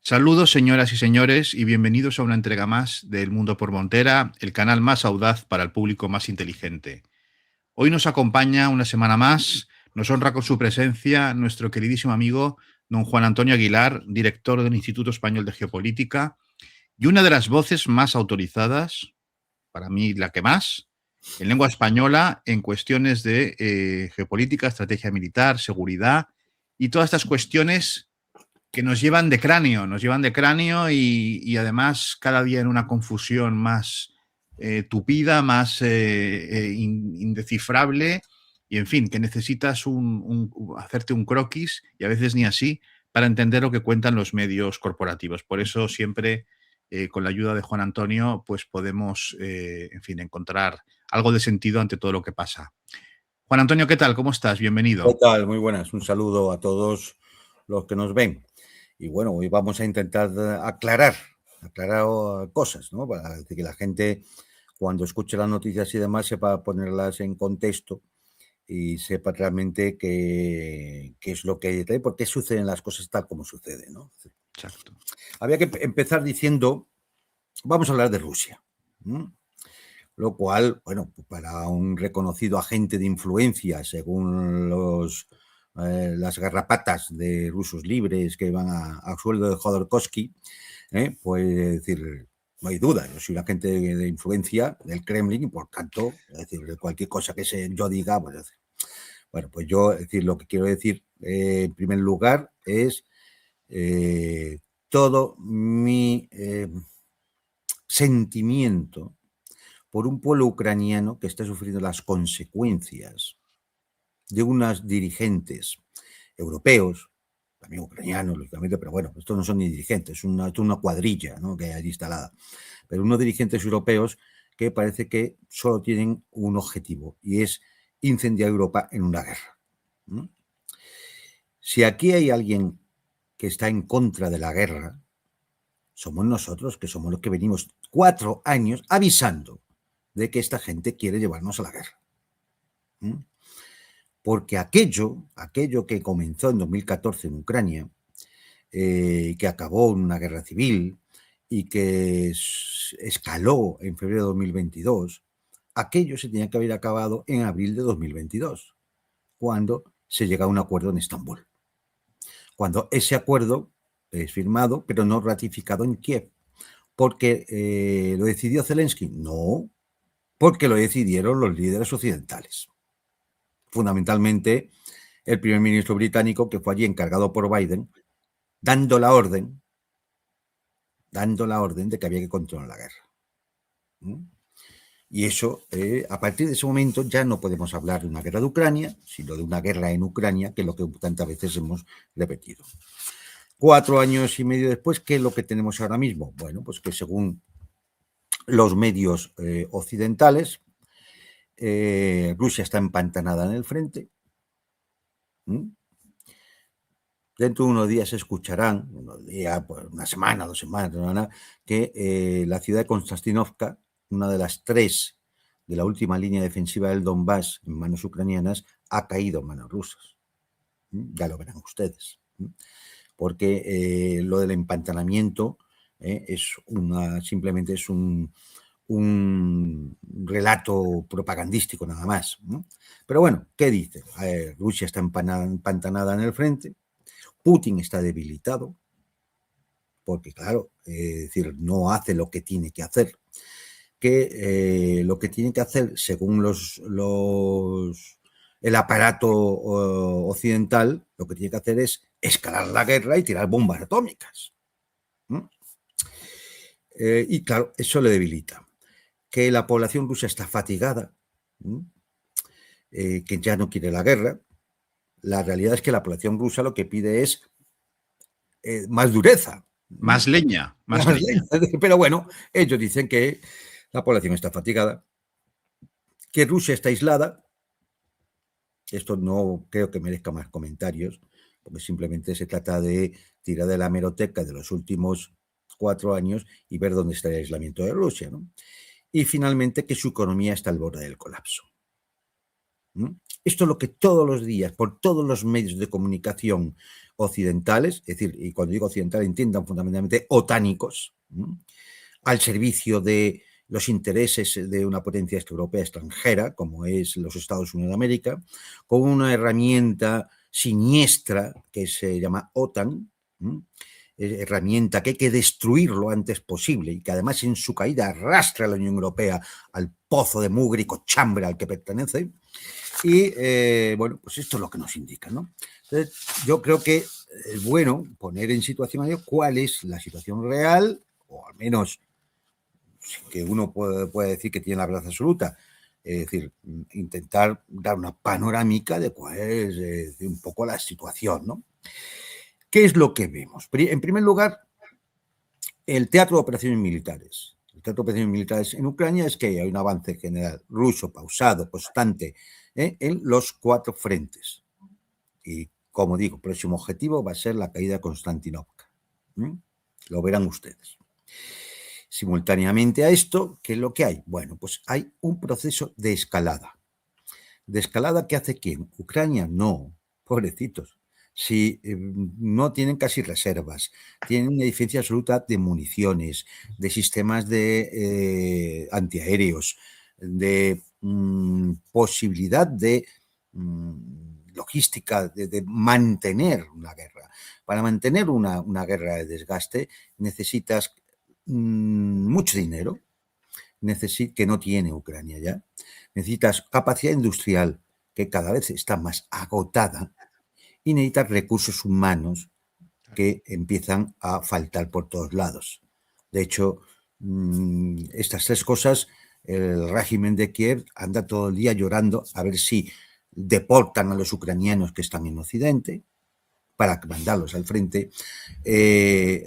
Saludos, señoras y señores, y bienvenidos a una entrega más de El Mundo por Montera, el canal más audaz para el público más inteligente. Hoy nos acompaña una semana más, nos honra con su presencia nuestro queridísimo amigo don Juan Antonio Aguilar, director del Instituto Español de Geopolítica, y una de las voces más autorizadas, para mí la que más, en lengua española en cuestiones de geopolítica, estrategia militar, seguridad y todas estas cuestiones que nos llevan de cráneo y además cada día en una confusión más tupida, más indescifrable y en fin, que necesitas hacerte un croquis y a veces ni así para entender lo que cuentan los medios corporativos. Por eso siempre con la ayuda de Juan Antonio pues podemos en fin, encontrar algo de sentido ante todo lo que pasa. Juan Antonio, ¿qué tal? ¿Cómo estás? ¿Qué Bienvenido. tal? Muy buenas. Un saludo a todos los que nos ven. Y bueno, hoy vamos a intentar aclarar cosas, ¿no? Para que la gente, cuando escuche las noticias y demás, sepa ponerlas en contexto y sepa realmente qué es lo que hay detrás, por qué suceden las cosas tal como suceden, ¿no? Exacto. Había que empezar diciendo, vamos a hablar de Rusia. Lo cual, bueno, para un reconocido agente de influencia, según las garrapatas de rusos libres que van a sueldo de Jodorkovsky, puede decir, no hay duda, yo soy un agente de influencia del Kremlin y por tanto, es decir, cualquier cosa que yo diga, pues, bueno, pues yo, es decir, lo que quiero decir en primer lugar es todo mi sentimiento por un pueblo ucraniano que está sufriendo las consecuencias de unos dirigentes europeos, también ucranianos, lógicamente, pero bueno, estos no son ni dirigentes, es una cuadrilla, ¿no?, que hay allí instalada, pero unos dirigentes europeos que parece que solo tienen un objetivo y es incendiar Europa en una guerra. Si aquí hay alguien que está en contra de la guerra, somos nosotros, que somos los que venimos 4 años avisando de que esta gente quiere llevarnos a la guerra. Porque aquello que comenzó en 2014 en Ucrania, que acabó en una guerra civil y que escaló en febrero de 2022, aquello se tenía que haber acabado en abril de 2022, cuando se llega a un acuerdo en Estambul. Cuando ese acuerdo es firmado, pero no ratificado en Kiev. ¿Porque lo decidió Zelensky? No, porque lo decidieron los líderes occidentales. Fundamentalmente, el primer ministro británico, que fue allí encargado por Biden, dando la orden de que había que controlar la guerra. Y eso, a partir de ese momento, ya no podemos hablar de una guerra de Ucrania, sino de una guerra en Ucrania, que es lo que tantas veces hemos repetido. 4 años y medio después, ¿qué es lo que tenemos ahora mismo? Bueno, pues que según los medios occidentales, Rusia está empantanada en el frente. Dentro de unos días escucharán, una semana, 2 semanas, que la ciudad de Konstantinovka, una de las 3 de la última línea defensiva del Donbass en manos ucranianas, ha caído en manos rusas. Ya lo verán ustedes. Porque lo del empantanamiento simplemente es un relato propagandístico nada más. Pero bueno, ¿qué dice? Rusia está empantanada en el frente. Putin está debilitado, porque claro, es decir, no hace lo que tiene que hacer. Lo que tiene que hacer, según el aparato occidental, lo que tiene que hacer es escalar la guerra y tirar bombas atómicas. Y claro, eso le debilita. Que la población rusa está fatigada, que ya no quiere la guerra. La realidad es que la población rusa lo que pide es más dureza. Más leña, más leña. Pero bueno, ellos dicen que la población está fatigada, que Rusia está aislada. Esto no creo que merezca más comentarios, porque simplemente se trata de tirar de la hemeroteca de los últimos 4 años y ver dónde está el aislamiento de Rusia, ¿no? Y finalmente que su economía está al borde del colapso. Esto es lo que todos los días, por todos los medios de comunicación occidentales, es decir, y cuando digo occidental entiendan fundamentalmente otánicos, al servicio de los intereses de una potencia europea extranjera, como es los Estados Unidos de América, con una herramienta siniestra que se llama OTAN, herramienta que hay que destruir lo antes posible y que además en su caída arrastra a la Unión Europea al pozo de mugre y cochambre al que pertenece. Y bueno, pues esto es lo que nos indica, ¿no? Entonces, yo creo que es bueno poner en situación a ello cuál es la situación real, o al menos que uno puede decir que tiene la verdad absoluta, es decir, intentar dar una panorámica de cuál es un poco la situación, ¿no? ¿Qué es lo que vemos? En primer lugar, el teatro de operaciones militares. El teatro de operaciones militares en Ucrania es que hay un avance general ruso pausado, constante, en los 4 frentes. Y, como digo, el próximo objetivo va a ser la caída de Constantinopla. Lo verán ustedes. Simultáneamente a esto, ¿qué es lo que hay? Bueno, pues hay un proceso de escalada. ¿De escalada qué hace quién? Ucrania, no, pobrecitos. Si no tienen casi reservas, tienen una deficiencia absoluta de municiones, de sistemas de antiaéreos, de posibilidad de logística, de mantener una guerra. Para mantener una guerra de desgaste necesitas mucho dinero, que no tiene Ucrania ya. Necesitas capacidad industrial, que cada vez está más agotada, y necesitas recursos humanos que empiezan a faltar por todos lados. De hecho, estas 3 cosas, el régimen de Kiev anda todo el día llorando a ver si deportan a los ucranianos que están en Occidente, para mandarlos al frente, que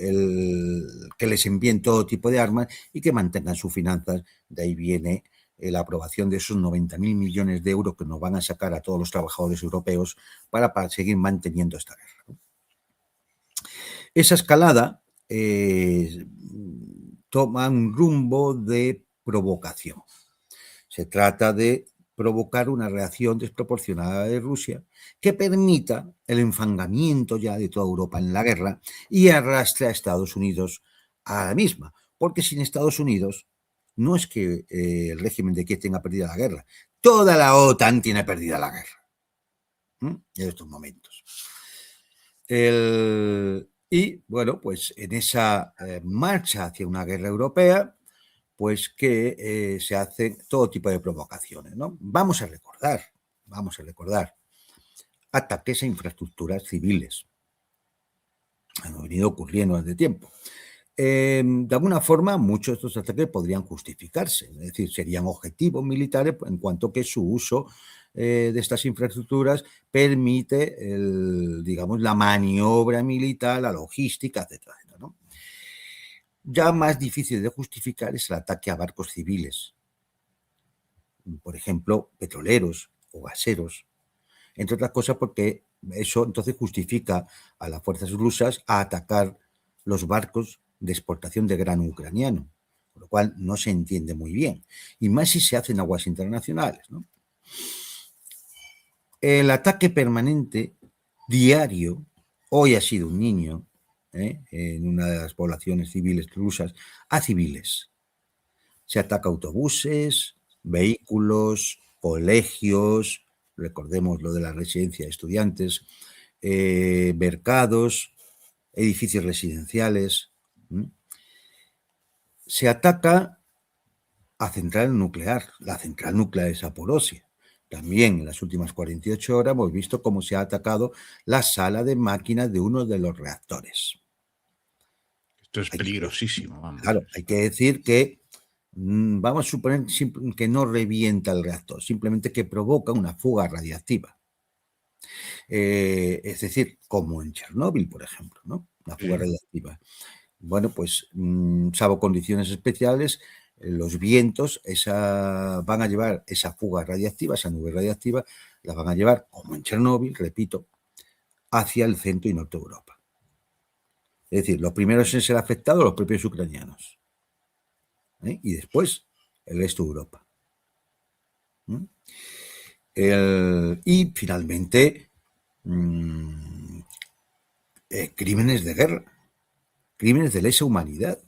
les envíen todo tipo de armas y que mantengan sus finanzas. De ahí viene la aprobación de esos 90.000 millones de euros que nos van a sacar a todos los trabajadores europeos para seguir manteniendo esta guerra. Esa escalada toma un rumbo de provocación. Se trata de provocar una reacción desproporcionada de Rusia que permita el enfangamiento ya de toda Europa en la guerra y arrastre a Estados Unidos a la misma. Porque sin Estados Unidos no es que el régimen de Kiev tenga perdida la guerra, toda la OTAN tiene perdida la guerra en estos momentos. Y bueno, pues en esa marcha hacia una guerra europea, pues que se hacen todo tipo de provocaciones, ¿no? Vamos a recordar ataques a infraestructuras civiles. Han venido ocurriendo desde tiempo. De alguna forma, muchos de estos ataques podrían justificarse, es decir, serían objetivos militares en cuanto que su uso de estas infraestructuras permite, digamos, la maniobra militar, la logística, etcétera, ¿no? Ya más difícil de justificar es el ataque a barcos civiles, por ejemplo, petroleros o gaseros, entre otras cosas porque eso entonces justifica a las fuerzas rusas a atacar los barcos de exportación de grano ucraniano, con lo cual no se entiende muy bien, y más si se hace en aguas internacionales, ¿no? El ataque permanente, diario, hoy ha sido un niño, en una de las poblaciones civiles rusas, a civiles. Se ataca autobuses, vehículos, colegios, recordemos lo de la residencia de estudiantes, mercados, edificios residenciales. Se ataca a central nuclear, la central nuclear de Zaporozhia. También en las últimas 48 horas hemos visto cómo se ha atacado la sala de máquinas de uno de los reactores. Esto es peligrosísimo, vamos. Claro, hay que decir que vamos a suponer que no revienta el reactor, simplemente que provoca una fuga radiactiva. Es decir, como en Chernóbil, por ejemplo, ¿no? Una fuga radiactiva. Bueno, pues, salvo condiciones especiales, los vientos van a llevar esa fuga radiactiva, esa nube radiactiva, la van a llevar, como en Chernóbil, repito, hacia el centro y norte de Europa. Es decir, los primeros en ser afectados los propios ucranianos. Y después el resto de Europa. Y finalmente, crímenes de guerra, crímenes de lesa humanidad.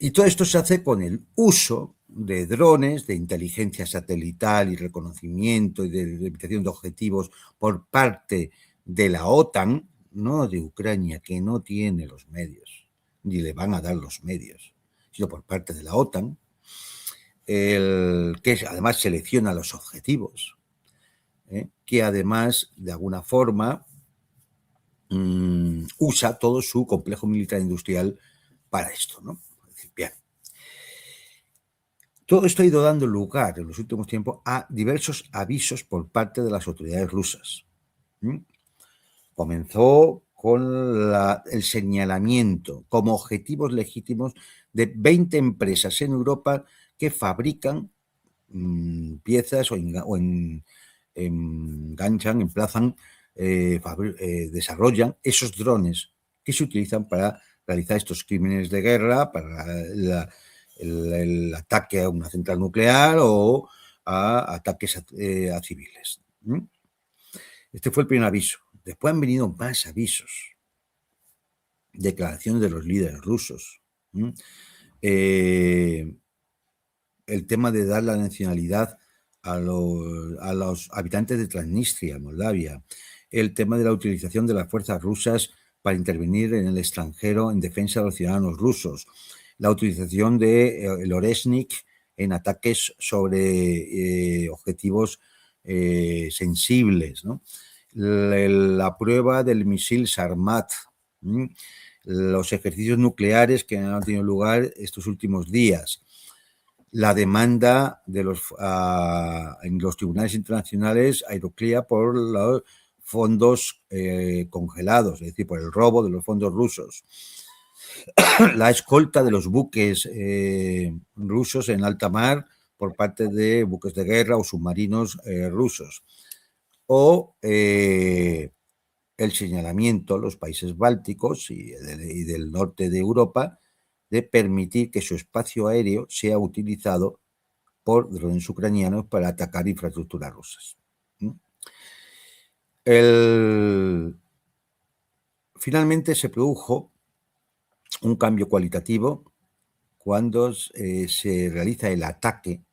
Y todo esto se hace con el uso de drones, de inteligencia satelital y reconocimiento y de detección de objetivos por parte de la OTAN, no de Ucrania, que no tiene los medios, ni le van a dar los medios, sino por parte de la OTAN, que además selecciona los objetivos, que además, de alguna forma, usa todo su complejo militar industrial para esto, ¿no? Bien. Todo esto ha ido dando lugar en los últimos tiempos a diversos avisos por parte de las autoridades rusas. Comenzó con el señalamiento como objetivos legítimos de 20 empresas en Europa que fabrican piezas o enganchan, emplazan, desarrollan esos drones que se utilizan para realizar estos crímenes de guerra, para el ataque a una central nuclear o a ataques a civiles. Este fue el primer aviso. Después han venido más avisos, declaraciones de los líderes rusos. El tema de dar la nacionalidad a los habitantes de Transnistria, Moldavia. El tema de la utilización de las fuerzas rusas para intervenir en el extranjero en defensa de los ciudadanos rusos. La utilización del Oresnik en ataques sobre objetivos sensibles, ¿no? La prueba del misil Sarmat, los ejercicios nucleares que han tenido lugar estos últimos días, la demanda de en los tribunales internacionales a Euroclía por los fondos congelados, es decir, por el robo de los fondos rusos, la escolta de los buques rusos en alta mar por parte de buques de guerra o submarinos rusos, o el señalamiento a los países bálticos y del norte de Europa de permitir que su espacio aéreo sea utilizado por drones ucranianos para atacar infraestructuras rusas. Finalmente se produjo un cambio cualitativo cuando se realiza el ataque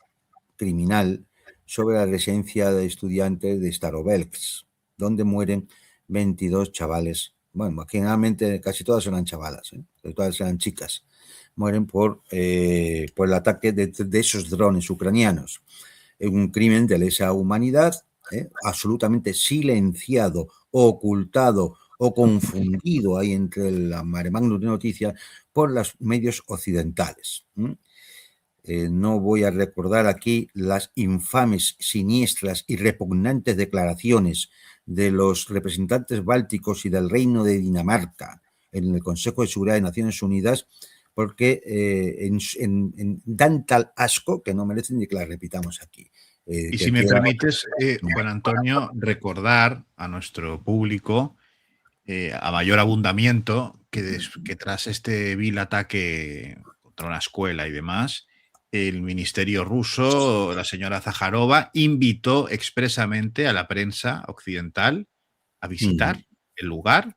criminal sobre la residencia de estudiantes de Starovelsk, donde mueren 22 chavales. Bueno, generalmente casi todas eran chavalas, todas eran chicas. Mueren por el ataque de esos drones ucranianos. Un crimen de lesa humanidad, absolutamente silenciado, ocultado o confundido ahí entre la mare magnum de noticias por los medios occidentales. No voy a recordar aquí las infames, siniestras y repugnantes declaraciones de los representantes bálticos y del Reino de Dinamarca en el Consejo de Seguridad de Naciones Unidas, porque dan tal asco que no merecen ni que las repitamos aquí. Y si me permites, Juan Antonio, recordar a nuestro público, a mayor abundamiento, que tras este vil ataque contra una escuela y demás, el ministerio ruso, la señora Zaharova, invitó expresamente a la prensa occidental a visitar el lugar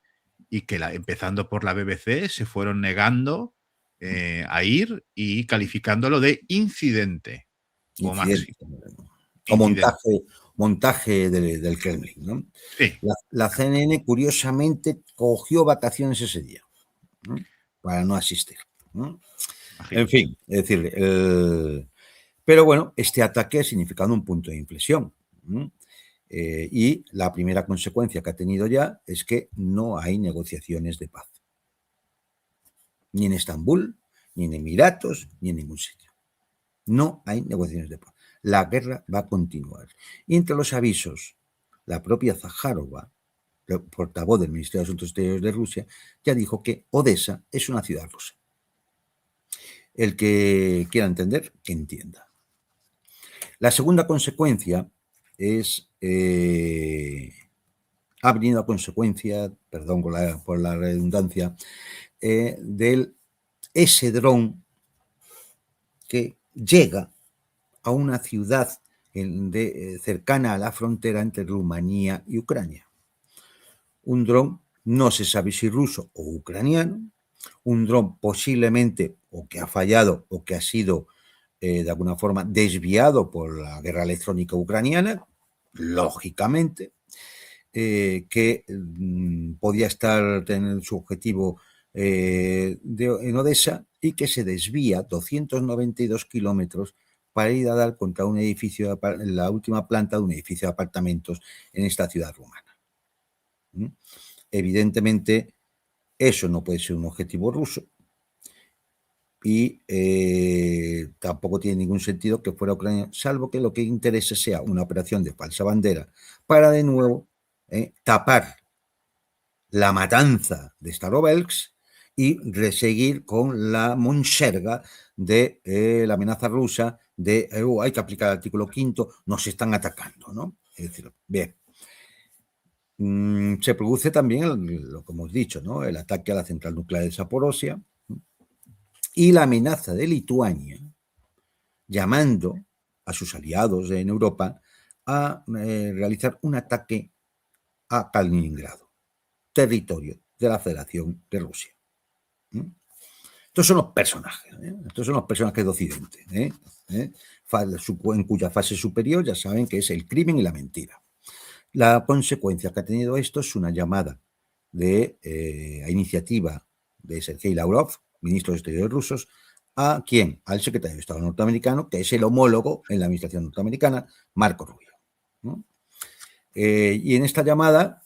y que, empezando por la BBC, se fueron negando a ir y calificándolo de incidente como máximo. O montaje del Kremlin, ¿no? Sí. La CNN, curiosamente, cogió vacaciones ese día, ¿no? Para no asistir, ¿no? En fin, es decir, pero bueno, este ataque ha significado un punto de inflexión, ¿no? Y la primera consecuencia que ha tenido ya es que no hay negociaciones de paz. Ni en Estambul, ni en Emiratos, ni en ningún sitio. No hay negociaciones de paz. La guerra va a continuar. Y entre los avisos, la propia Zaharova, portavoz del Ministerio de Asuntos Exteriores de Rusia, ya dijo que Odessa es una ciudad rusa. El que quiera entender, que entienda. La segunda consecuencia es, ha venido a consecuencia, perdón por la redundancia, del ese dron que llega a una ciudad cercana a la frontera entre Rumanía y Ucrania. Un dron, no se sabe si ruso o ucraniano, un dron posiblemente o que ha fallado o que ha sido de alguna forma desviado por la guerra electrónica ucraniana, lógicamente, que podía estar teniendo su objetivo en Odessa y que se desvía 292 kilómetros para ir a dar contra un edificio, la última planta de un edificio de apartamentos en esta ciudad rumana. Evidentemente, eso no puede ser un objetivo ruso y tampoco tiene ningún sentido que fuera ucraniano, salvo que lo que interese sea una operación de falsa bandera para de nuevo tapar la matanza de Starovelsk y reseguir con la monserga de la amenaza rusa de hay que aplicar el artículo 5, nos están atacando, ¿no? Es decir, bien. Se produce también, lo que hemos dicho, ¿no? El ataque a la central nuclear de Zaporozhia y la amenaza de Lituania, llamando a sus aliados en Europa a realizar un ataque a Kaliningrado, territorio de la Federación de Rusia. Estos son los personajes, estos son los personajes de Occidente, en cuya fase superior ya saben que es el crimen y la mentira. La consecuencia que ha tenido esto es una llamada a iniciativa de Sergei Lavrov, ministro de Exteriores rusos, ¿a quién? Al secretario de Estado norteamericano, que es el homólogo en la administración norteamericana, Marco Rubio, ¿no? Y en esta llamada,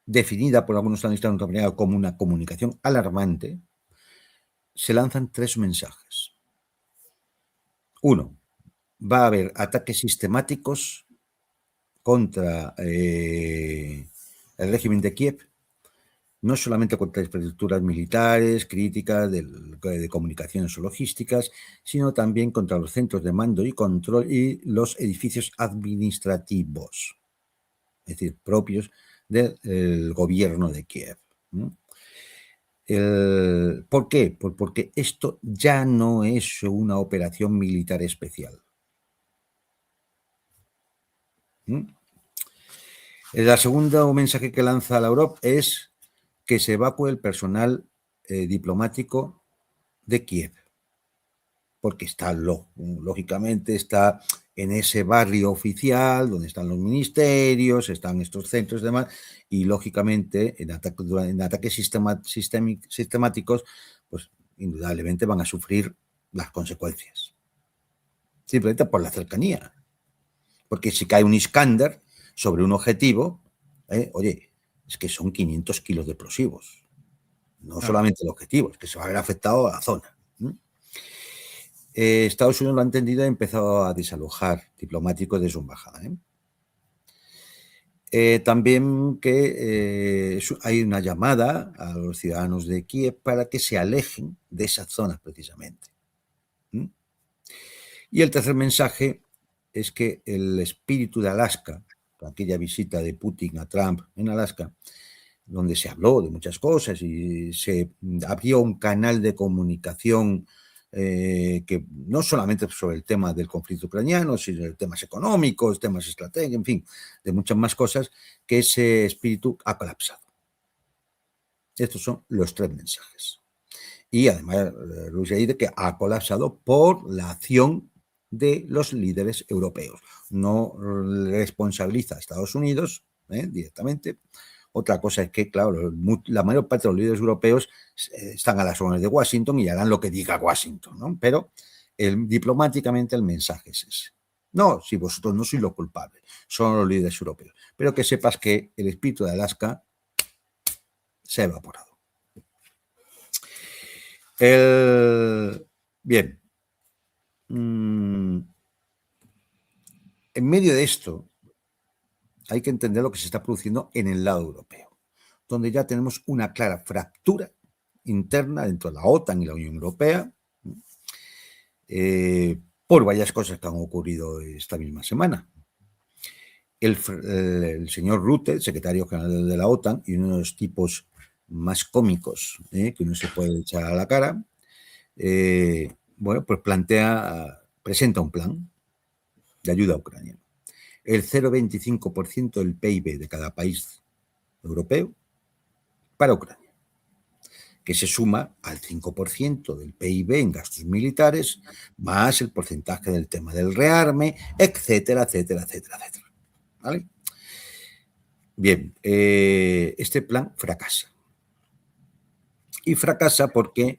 definida por algunos analistas norteamericanos como una comunicación alarmante, se lanzan 3 mensajes. Uno, va a haber ataques sistemáticos contra el régimen de Kiev, no solamente contra infraestructuras militares, críticas de comunicaciones o logísticas, sino también contra los centros de mando y control y los edificios administrativos, es decir, propios del gobierno de Kiev. ¿Por qué? Pues porque esto ya no es una operación militar especial. El segundo mensaje que lanza Lavrov es que se evacúe el personal diplomático de Kiev, porque está, lógicamente, está en ese barrio oficial donde están los ministerios, están estos centros y demás, y lógicamente en ataques sistemáticos, pues indudablemente van a sufrir las consecuencias. Simplemente por la cercanía. Porque si cae un Iskander sobre un objetivo, oye, es que son 500 kilos de explosivos. No solamente el objetivo, es que se va a ver afectado a la zona. Estados Unidos lo ha entendido y ha empezado a desalojar diplomáticos de su embajada. También que hay una llamada a los ciudadanos de Kiev para que se alejen de esas zonas precisamente. Y el tercer mensaje es que el espíritu de Alaska, aquella visita de Putin a Trump en Alaska, donde se habló de muchas cosas y se abrió un canal de comunicación que no solamente sobre el tema del conflicto ucraniano, sino de temas económicos, temas estratégicos, en fin, de muchas más cosas, que ese espíritu ha colapsado. Estos son los 3 mensajes. Y además Rusia dice que ha colapsado por la acción de los líderes europeos. No responsabiliza a Estados Unidos directamente. Otra cosa es que, claro, la mayor parte de los líderes europeos están a las órdenes de Washington y harán lo que diga Washington, ¿no? Pero diplomáticamente el mensaje es ese. No, si vosotros no sois los culpables, son los líderes europeos. Pero que sepas que el espíritu de Alaska se ha evaporado. Bien. En medio de esto, hay que entender lo que se está produciendo en el lado europeo, donde ya tenemos una clara fractura interna dentro de la OTAN y la Unión Europea, por varias cosas que han ocurrido esta misma semana. El señor Rutte, secretario general de la OTAN, y uno de los tipos más cómicos que uno se puede echar a la cara, bueno, pues presenta un plan de ayuda a Ucrania. El 0,25% del PIB de cada país europeo para Ucrania, que se suma al 5% del PIB en gastos militares, más el porcentaje del tema del rearme, etcétera, etcétera, etcétera, etcétera. ¿Vale? Bien, este plan fracasa. Y fracasa porque,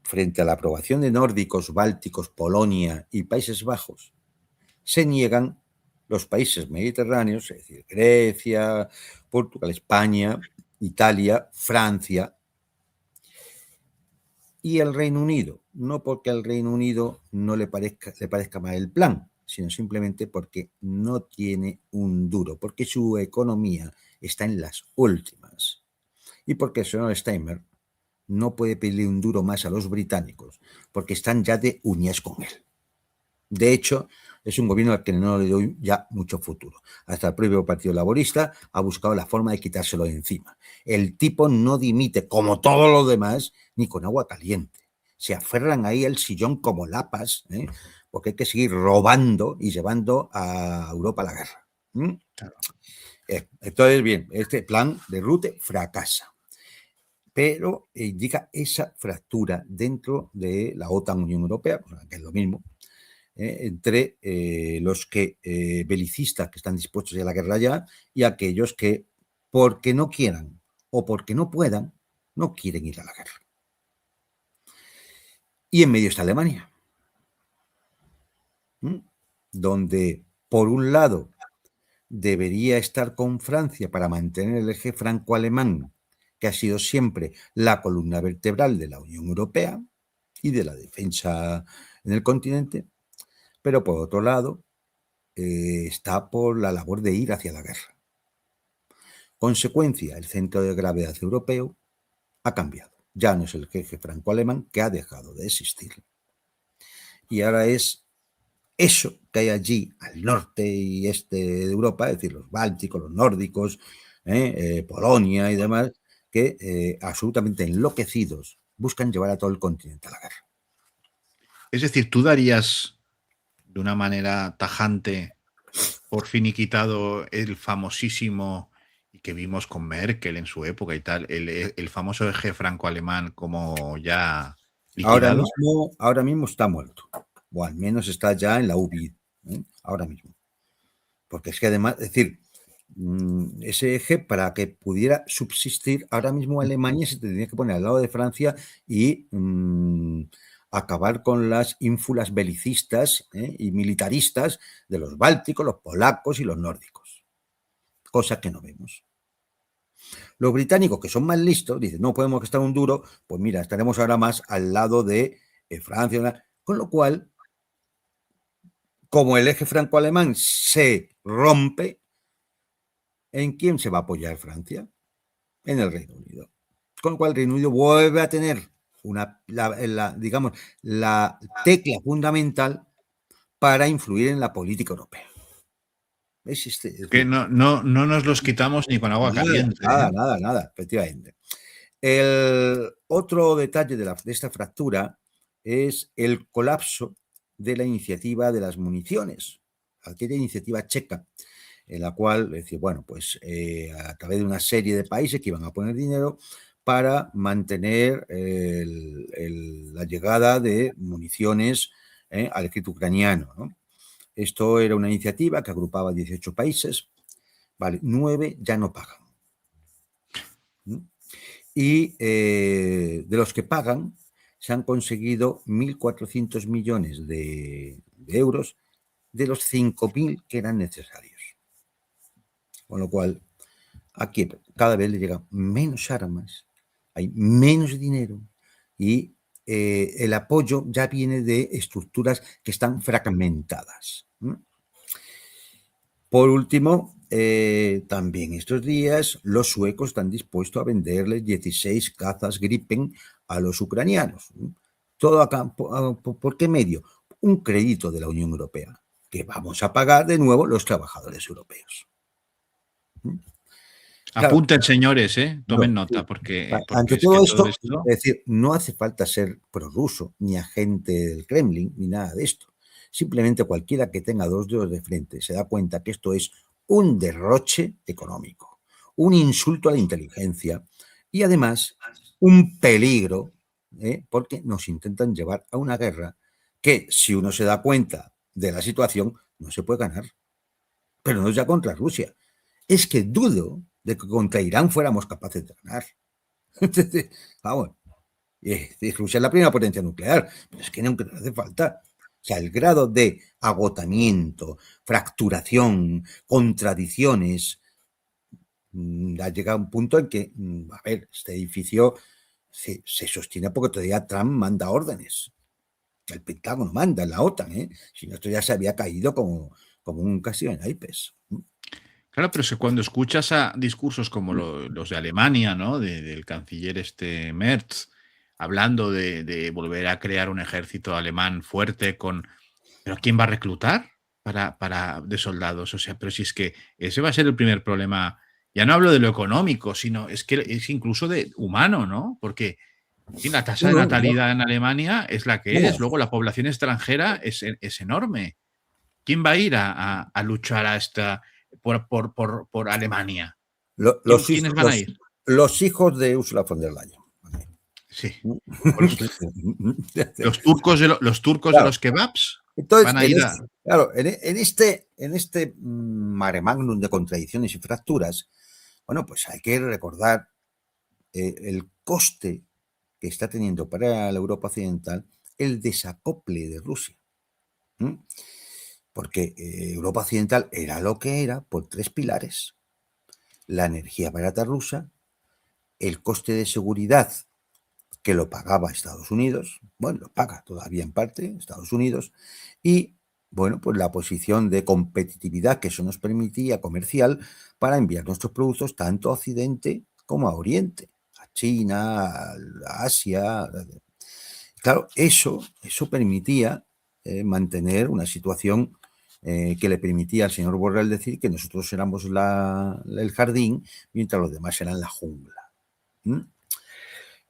frente a la aprobación de nórdicos, bálticos, Polonia y Países Bajos, se niegan los países mediterráneos, es decir, Grecia, Portugal, España, Italia, Francia y el Reino Unido. No porque al Reino Unido no le parezca mal el plan, sino simplemente porque no tiene un duro, porque su economía está en las últimas. Y porque el señor Steinmeier no puede pedirle un duro más a los británicos, porque están ya de uñas con él. De hecho, es un gobierno al que no le doy ya mucho futuro. Hasta el propio Partido Laborista ha buscado la forma de quitárselo de encima. El tipo no dimite, como todos los demás, ni con agua caliente. Se aferran ahí al sillón como lapas, porque hay que seguir robando y llevando a Europa a la guerra. Claro. Entonces, bien, este plan de Rutte fracasa, pero indica esa fractura dentro de la OTAN, Unión Europea, que es lo mismo, entre los que belicistas que están dispuestos a ir a la guerra ya y aquellos que, porque no quieran o porque no puedan, no quieren ir a la guerra. Y en medio está Alemania, donde por un lado debería estar con Francia para mantener el eje franco-alemán, que ha sido siempre la columna vertebral de la Unión Europea y de la defensa en el continente, pero por otro lado está por la labor de ir hacia la guerra. Consecuencia, el centro de gravedad europeo ha cambiado. Ya no es el eje franco-alemán, que ha dejado de existir. Y ahora es eso que hay allí al norte y este de Europa, es decir, los bálticos, los nórdicos, Polonia y demás, que absolutamente enloquecidos buscan llevar a todo el continente a la guerra. Es decir, ¿tú darías de una manera tajante por finiquitado el famosísimo, y que vimos con Merkel en su época y tal, el famoso eje franco-alemán como ya liquidado? Ahora mismo está muerto, o al menos está ya en la UBI, ahora mismo. Porque es que además, es decir, ese eje, para que pudiera subsistir, ahora mismo Alemania se tendría que poner al lado de Francia y acabar con las ínfulas belicistas y militaristas de los bálticos, los polacos y los nórdicos. Cosa que no vemos. Los británicos, que son más listos, dicen, no podemos estar un duro, pues mira, estaremos ahora más al lado de Francia, con lo cual, como el eje franco-alemán se rompe, ¿en quién se va a apoyar Francia? En el Reino Unido. Con lo cual el Reino Unido vuelve a tener la tecla fundamental para influir en la política europea. Es que no nos los quitamos ni con agua caliente. Nada, efectivamente. El otro detalle de esta fractura es el colapso de la iniciativa de las municiones, aquella iniciativa checa, en la cual decía, bueno, pues a través de una serie de países que iban a poner dinero para mantener la llegada de municiones al ejército ucraniano, ¿no? Esto era una iniciativa que agrupaba 18 países, vale, 9 ya no pagan. Y de los que pagan, se han conseguido 1.400 millones de euros de los 5.000 que eran necesarios. Con lo cual, aquí cada vez le llegan menos armas, hay menos dinero y el apoyo ya viene de estructuras que están fragmentadas. Por último, también estos días los suecos están dispuestos a venderles 16 cazas Gripen a los ucranianos. ¿Todo acá, por qué medio? Un crédito de la Unión Europea, que vamos a pagar de nuevo los trabajadores europeos. Claro, Apunten, señores, tomen no, nota, sí. porque Ante es que todo todo esto, esto. es decir, no hace falta ser prorruso, ni agente del Kremlin, ni nada de esto. Simplemente cualquiera que tenga dos dedos de frente se da cuenta que esto es un derroche económico, un insulto a la inteligencia y además un peligro, porque nos intentan llevar a una guerra que, si uno se da cuenta de la situación, no se puede ganar. Pero no es ya contra Rusia. Es que dudo de que contra Irán fuéramos capaces de ganar. Vamos, Rusia es la primera potencia nuclear, pero es que no hace falta. O sea, el grado de agotamiento, fracturación, contradicciones, ha llegado a un punto en que, a ver, este edificio se sostiene porque todavía Trump manda órdenes. El Pentágono manda, la OTAN, ¿eh? Si no, esto ya se había caído como un castillo en naipes. Claro, pero es que cuando escuchas a discursos como los de Alemania, ¿no? Del canciller Merz, hablando de volver a crear un ejército alemán fuerte con. ¿Pero quién va a reclutar de soldados? O sea, pero si es que ese va a ser el primer problema. Ya no hablo de lo económico, sino es que es incluso de humano, ¿no? Porque en fin, la tasa No, de no, no, natalidad en Alemania es la que no. es. Luego la población extranjera es enorme. ¿Quién va a ir a luchar por Alemania? Los, ¿Quiénes hijos, van a ir? los hijos de Ursula von der Leyen. Sí. Los turcos de Claro. los kebabs Entonces, van a ir a. claro, en este mare magnum de contradicciones y fracturas, bueno, pues hay que recordar el coste que está teniendo para la Europa occidental el desacople de Rusia. ¿Mm? Porque Europa occidental era lo que era por tres pilares: la energía barata rusa, el coste de seguridad que lo pagaba Estados Unidos, bueno, lo paga todavía en parte Estados Unidos, y bueno, pues la posición de competitividad que eso nos permitía comercial para enviar nuestros productos tanto a Occidente como a Oriente, a China, a Asia. Claro, eso permitía mantener una situación que le permitía al señor Borrell decir que nosotros éramos el jardín mientras los demás eran la jungla. ¿Mm?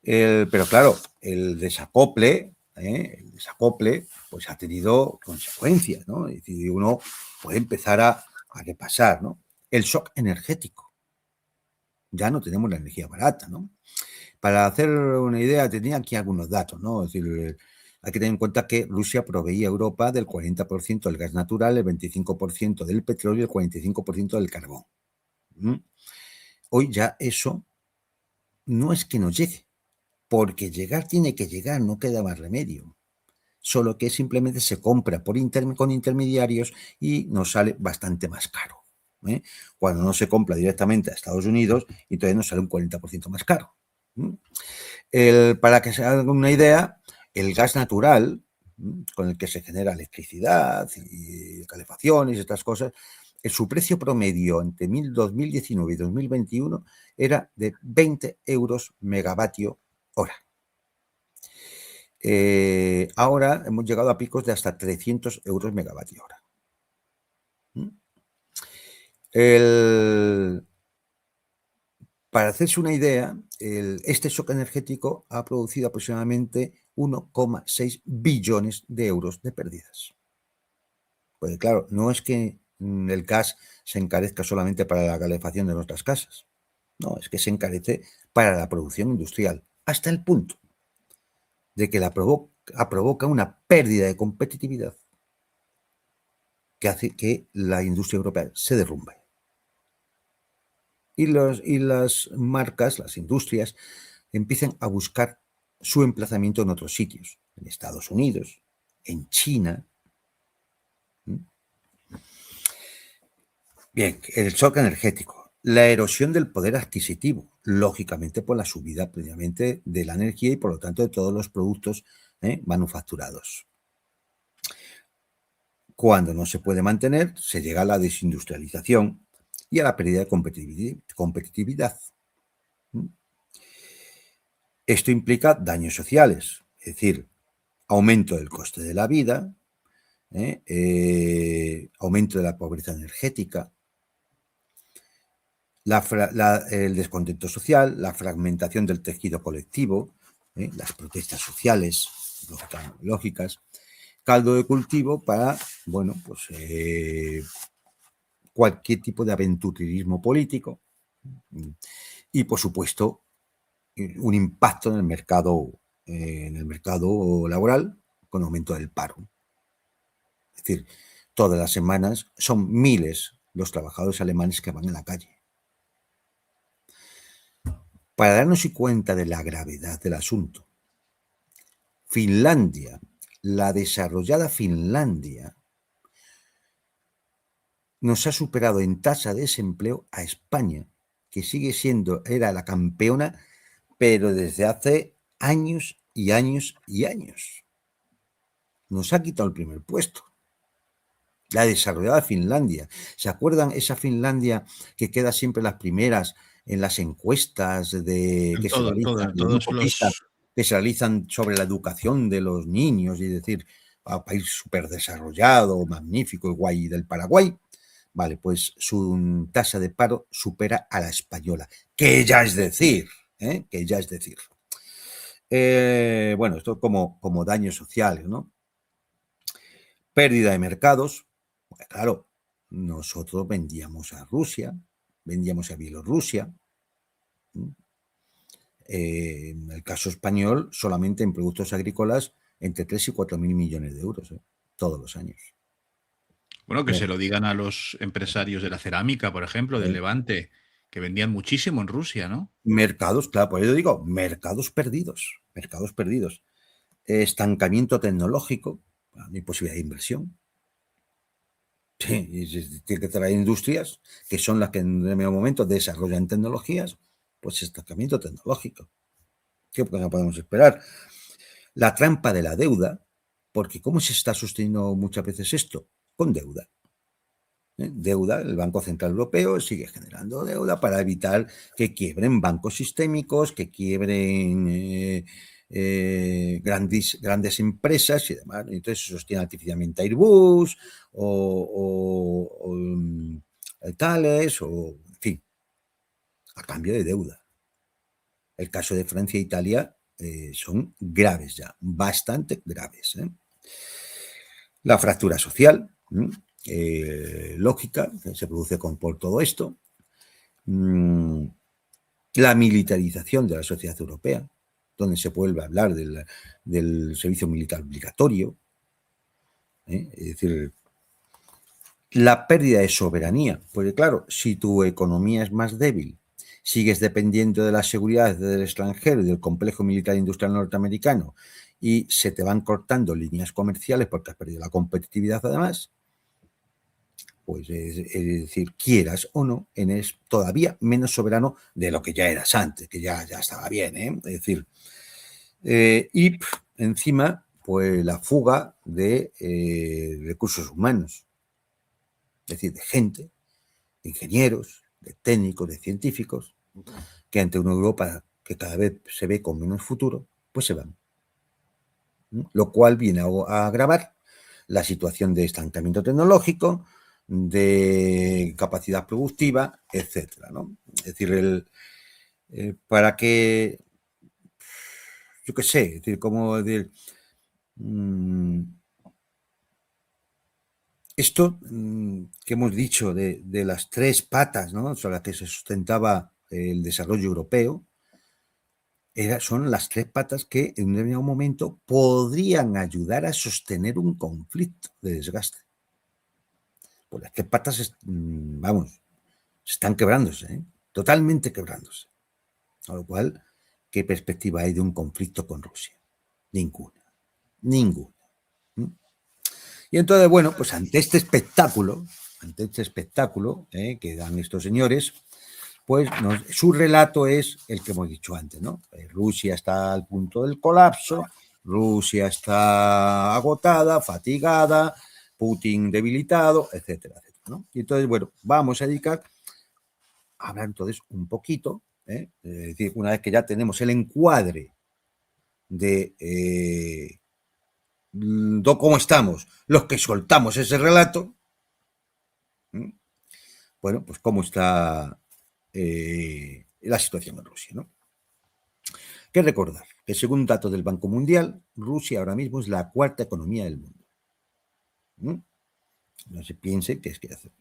Pero claro, el desacople pues ha tenido consecuencias, ¿no? Es decir, uno puede empezar a repasar, ¿no? El shock energético. Ya no tenemos la energía barata, ¿no? Para hacer una idea, tenía aquí algunos datos, ¿no? Es decir, hay que tener en cuenta que Rusia proveía a Europa del 40% del gas natural, el 25% del petróleo y el 45% del carbón. ¿Mm? Hoy ya eso no es que nos llegue, porque llegar tiene que llegar, no queda más remedio. Solo que simplemente se compra con intermediarios y nos sale bastante más caro. Cuando no se compra directamente a Estados Unidos, entonces nos sale un 40% más caro. Para que se hagan una idea, el gas natural, con el que se genera electricidad y calefacciones y estas cosas, su precio promedio entre 2019 y 2021 era de 20 euros megavatio hora. Ahora hemos llegado a picos de hasta 300 euros megavatio hora. Para hacerse una idea, este shock energético ha producido aproximadamente 1,6 billones de euros de pérdidas. Pues claro, no es que el gas se encarezca solamente para la calefacción de nuestras casas. No, es que se encarece para la producción industrial, hasta el punto de que provoca una pérdida de competitividad que hace que la industria europea se derrumbe. Y las marcas, las industrias, empiezan a buscar su emplazamiento en otros sitios, en Estados Unidos, en China. Bien, el shock energético, la erosión del poder adquisitivo, lógicamente por la subida previamente de la energía y por lo tanto de todos los productos manufacturados. Cuando no se puede mantener, se llega a la desindustrialización y a la pérdida de competitividad. Esto implica daños sociales, es decir, aumento del coste de la vida, aumento de la pobreza energética, el descontento social, la fragmentación del tejido colectivo, las protestas sociales lógicas, caldo de cultivo para, bueno, pues cualquier tipo de aventurerismo político y, por supuesto, un impacto en el mercado laboral con aumento del paro. Es decir, todas las semanas son miles los trabajadores alemanes que van a la calle. Para darnos cuenta de la gravedad del asunto, Finlandia, la desarrollada Finlandia, nos ha superado en tasa de desempleo a España, que era la campeona, pero desde hace años y años y años. Nos ha quitado el primer puesto. La desarrollada Finlandia. ¿Se acuerdan esa Finlandia que queda siempre las primeras en las encuestas que se realizan de Grupo PISA, que se realizan sobre la educación de los niños y decir, un país súper desarrollado, magnífico, guay del Paraguay? Vale, pues su tasa de paro supera a la española, que ya es decir, bueno, esto como daños sociales, ¿no? Pérdida de mercados. Claro, nosotros vendíamos a Rusia, vendíamos a Bielorrusia. En el caso español, solamente en productos agrícolas, entre 3 y 4 mil millones de euros, todos los años. Bueno, que se lo digan a los empresarios de la cerámica, por ejemplo, del Levante, que vendían muchísimo en Rusia, ¿no? Mercados, claro, por eso digo, mercados perdidos, mercados perdidos. Estancamiento tecnológico, no hay posibilidad de inversión. Sí, tiene que traer industrias que son las que en un determinado momento desarrollan tecnologías, pues estancamiento tecnológico. ¿Qué podemos esperar? La trampa de la deuda, porque ¿cómo se está sosteniendo muchas veces esto? Con deuda. Deuda, el Banco Central Europeo sigue generando deuda para evitar que quiebren bancos sistémicos, que quiebren grandes empresas y demás. Entonces se sostiene artificialmente Airbus o tales, o en fin, a cambio de deuda. El caso de Francia e Italia son graves ya, bastante graves. La fractura social, lógica, que se produce por todo esto. La militarización de la sociedad europea, donde se vuelve a hablar del servicio militar obligatorio. Es decir, la pérdida de soberanía, porque claro, si tu economía es más débil, sigues dependiendo de la seguridad del extranjero y del complejo militar industrial norteamericano y se te van cortando líneas comerciales porque has perdido la competitividad además, pues es decir, quieras o no, eres todavía menos soberano de lo que ya eras antes, que ya estaba bien, Es decir, y encima, pues la fuga de recursos humanos, es decir, de gente, de ingenieros, de técnicos, de científicos, que ante una Europa que cada vez se ve con menos futuro, pues se van. Lo cual viene a agravar la situación de estancamiento tecnológico, de capacidad productiva, etcétera, ¿no? Es decir, para que, yo qué sé, es decir, como decir, esto que hemos dicho de las tres patas, ¿no?, sobre las que se sustentaba el desarrollo europeo, son las tres patas que en un determinado momento podrían ayudar a sostener un conflicto de desgaste. Pues las tres patas, vamos, están quebrándose, totalmente quebrándose. A lo cual, ¿qué perspectiva hay de un conflicto con Rusia? Ninguna. Y entonces, bueno, pues ante este espectáculo que dan estos señores, pues su relato es el que hemos dicho antes, ¿no? Rusia está al punto del colapso, Rusia está agotada, fatigada, Putin debilitado, etcétera, etcétera, ¿no? Y entonces, bueno, vamos a dedicar a hablar entonces un poquito, es decir, una vez que ya tenemos el encuadre de cómo estamos, los que soltamos ese relato, bueno, pues cómo está la situación en Rusia, ¿no? Que recordar que según datos del Banco Mundial, Rusia ahora mismo es la cuarta economía del mundo. No se piense que es que hace.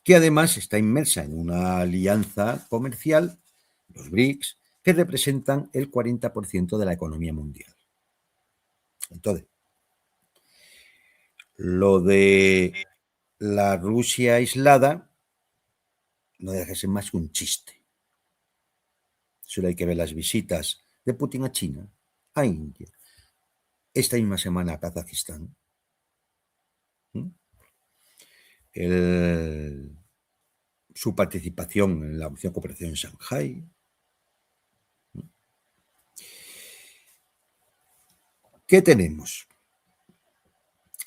Que además está inmersa en una alianza comercial, los BRICS, que representan el 40% de la economía mundial. Entonces, lo de la Rusia aislada no deja de ser más que un chiste. Solo hay que ver las visitas de Putin a China, a India, esta misma semana a Kazajistán. Su participación en la Organización de Cooperación en Shanghái. ¿Qué tenemos?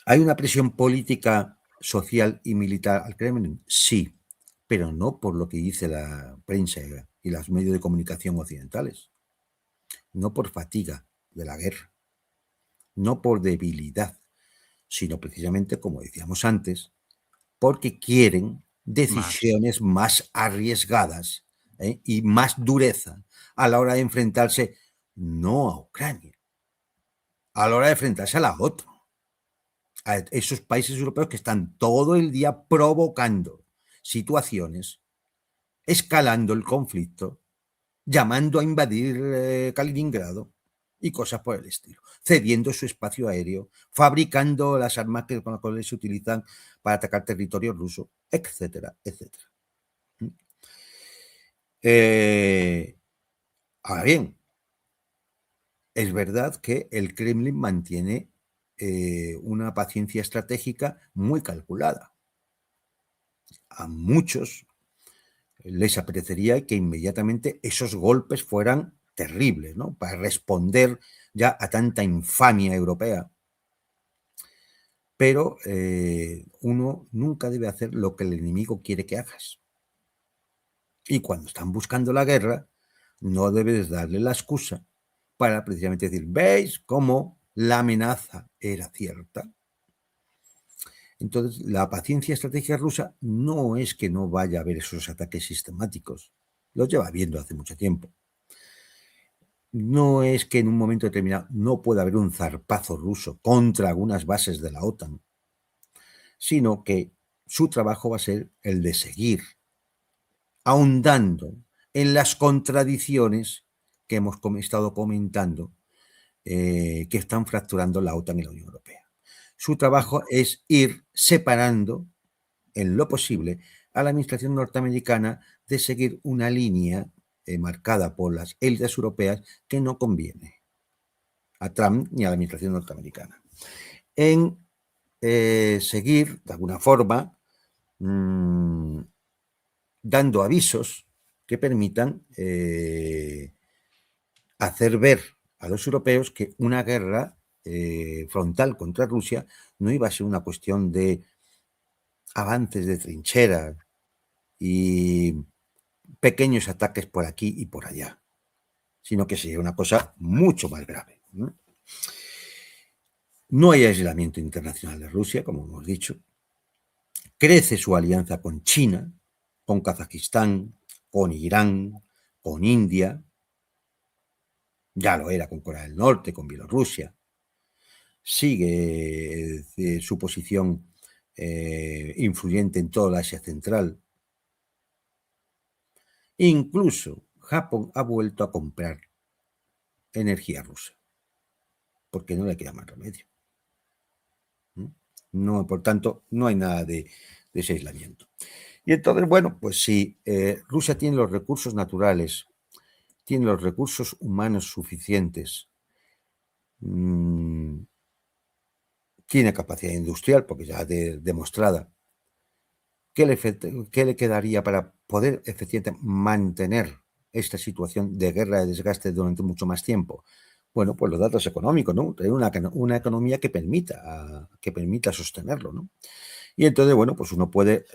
¿Hay una presión política, social y militar al Kremlin? Sí, pero no por lo que dice la prensa y los medios de comunicación occidentales. No por fatiga de la guerra, no por debilidad, sino precisamente, como decíamos antes, porque quieren decisiones más arriesgadas y más dureza a la hora de enfrentarse no a Ucrania, a la hora de enfrentarse a la OTAN, a esos países europeos que están todo el día provocando situaciones, escalando el conflicto, llamando a invadir Kaliningrado y cosas por el estilo, cediendo su espacio aéreo, fabricando las armas con las cuales se utilizan para atacar territorio ruso, etcétera, etcétera. Ahora bien, es verdad que el Kremlin mantiene una paciencia estratégica muy calculada. A muchos les apetecería que inmediatamente esos golpes fueran terribles, ¿no? Para responder ya a tanta infamia europea. Pero uno nunca debe hacer lo que el enemigo quiere que hagas. Y cuando están buscando la guerra, no debes darle la excusa para precisamente decir, ¿veis cómo la amenaza era cierta? Entonces, la paciencia estratégica rusa no es que no vaya a haber esos ataques sistemáticos, los lleva viendo hace mucho tiempo. No es que en un momento determinado no pueda haber un zarpazo ruso contra algunas bases de la OTAN, sino que su trabajo va a ser el de seguir ahondando en las contradicciones que hemos estado comentando que están fracturando la OTAN y la Unión Europea. Su trabajo es ir separando en lo posible a la administración norteamericana de seguir una línea marcada por las élites europeas que no conviene a Trump ni a la administración norteamericana. En seguir, de alguna forma, dando avisos que permitan hacer ver a los europeos que una guerra frontal contra Rusia no iba a ser una cuestión de avances de trinchera y pequeños ataques por aquí y por allá, sino que sería una cosa mucho más grave. No hay aislamiento internacional de Rusia, como hemos dicho. Crece su alianza con China, con Kazajistán, con Irán, con India. Ya lo era con Corea del Norte, con Bielorrusia. Sigue su posición influyente en toda la Asia Central. Incluso Japón ha vuelto a comprar energía rusa, porque no le queda más remedio. No, por tanto, no hay nada de ese aislamiento. Y entonces, bueno, pues si Rusia tiene los recursos naturales, tiene los recursos humanos suficientes, tiene capacidad industrial, porque ya demostrada, ¿qué le quedaría para poder efectivamente mantener esta situación de guerra, de desgaste durante mucho más tiempo? Bueno, pues los datos económicos, ¿no? Tener una economía que permita sostenerlo, ¿no? Y entonces, bueno, pues uno puede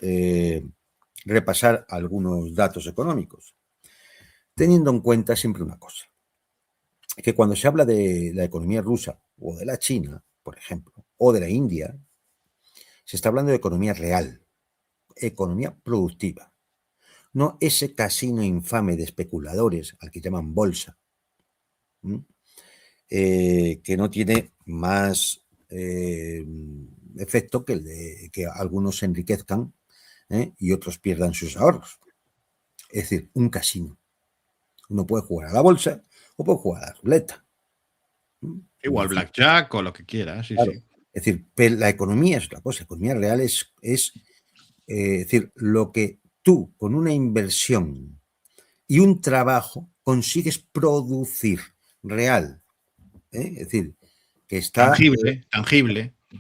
repasar algunos datos económicos, teniendo en cuenta siempre una cosa, que cuando se habla de la economía rusa o de la China, por ejemplo, o de la India, se está hablando de economía real, economía productiva. no ese casino infame de especuladores al que llaman bolsa, que no tiene más efecto que el de que algunos se enriquezcan y otros pierdan sus ahorros. Es decir, un casino. Uno puede jugar a la bolsa o puede jugar a la ruleta. Igual blackjack o lo que quieras, sí, Claro. sí. Es decir, pero la economía es otra cosa. La economía real es decir, lo que tú con una inversión y un trabajo consigues producir real. Es decir, que está Tangible.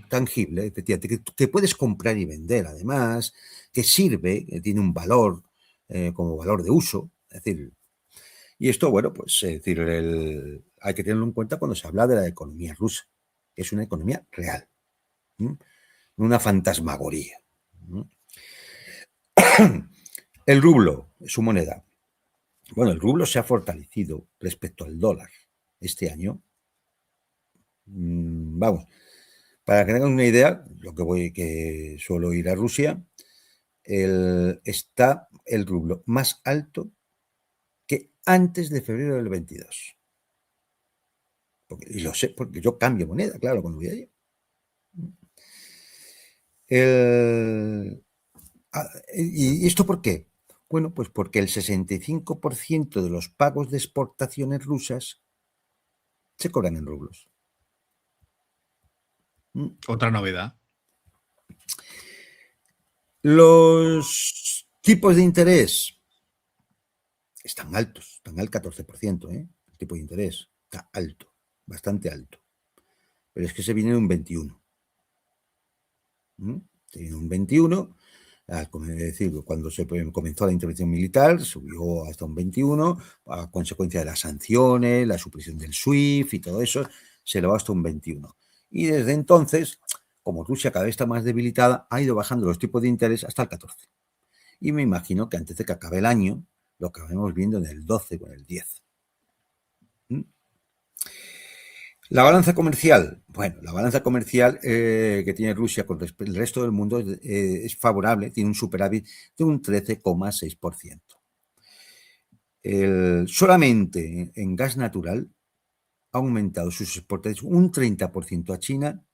tangible, efectivamente, que puedes comprar y vender, además, que sirve, que tiene un valor como valor de uso. Es decir, y esto, bueno, pues es decir, hay que tenerlo en cuenta cuando se habla de la economía rusa. Es una economía real, no una fantasmagoría. El rublo, su moneda. Bueno, el rublo se ha fortalecido respecto al dólar este año. Vamos, para que tengan una idea, que suelo ir a Rusia, está el rublo más alto que antes de febrero del 22. Y lo sé, porque yo cambio moneda, claro, cuando voy allí. ¿Y esto por qué? Bueno, pues porque el 65% de los pagos de exportaciones rusas se cobran en rublos. Otra novedad. Los tipos de interés están altos, están al 14%, el tipo de interés está alto, bastante alto. Pero es que se viene de un 21. Se viene un 21, es decir, cuando se comenzó la intervención militar, subió hasta un 21, a consecuencia de las sanciones, la supresión del SWIFT y todo eso, se elevó hasta un 21. Y desde entonces, como Rusia cada vez está más debilitada, ha ido bajando los tipos de interés hasta el 14. Y me imagino que antes de que acabe el año, lo acabemos viendo en el 12 o en el 10. La balanza comercial. Bueno, la balanza comercial que tiene Rusia con el resto del mundo es favorable, tiene un superávit de un 13,6%. Solamente en gas natural ha aumentado sus exportaciones un 30% a China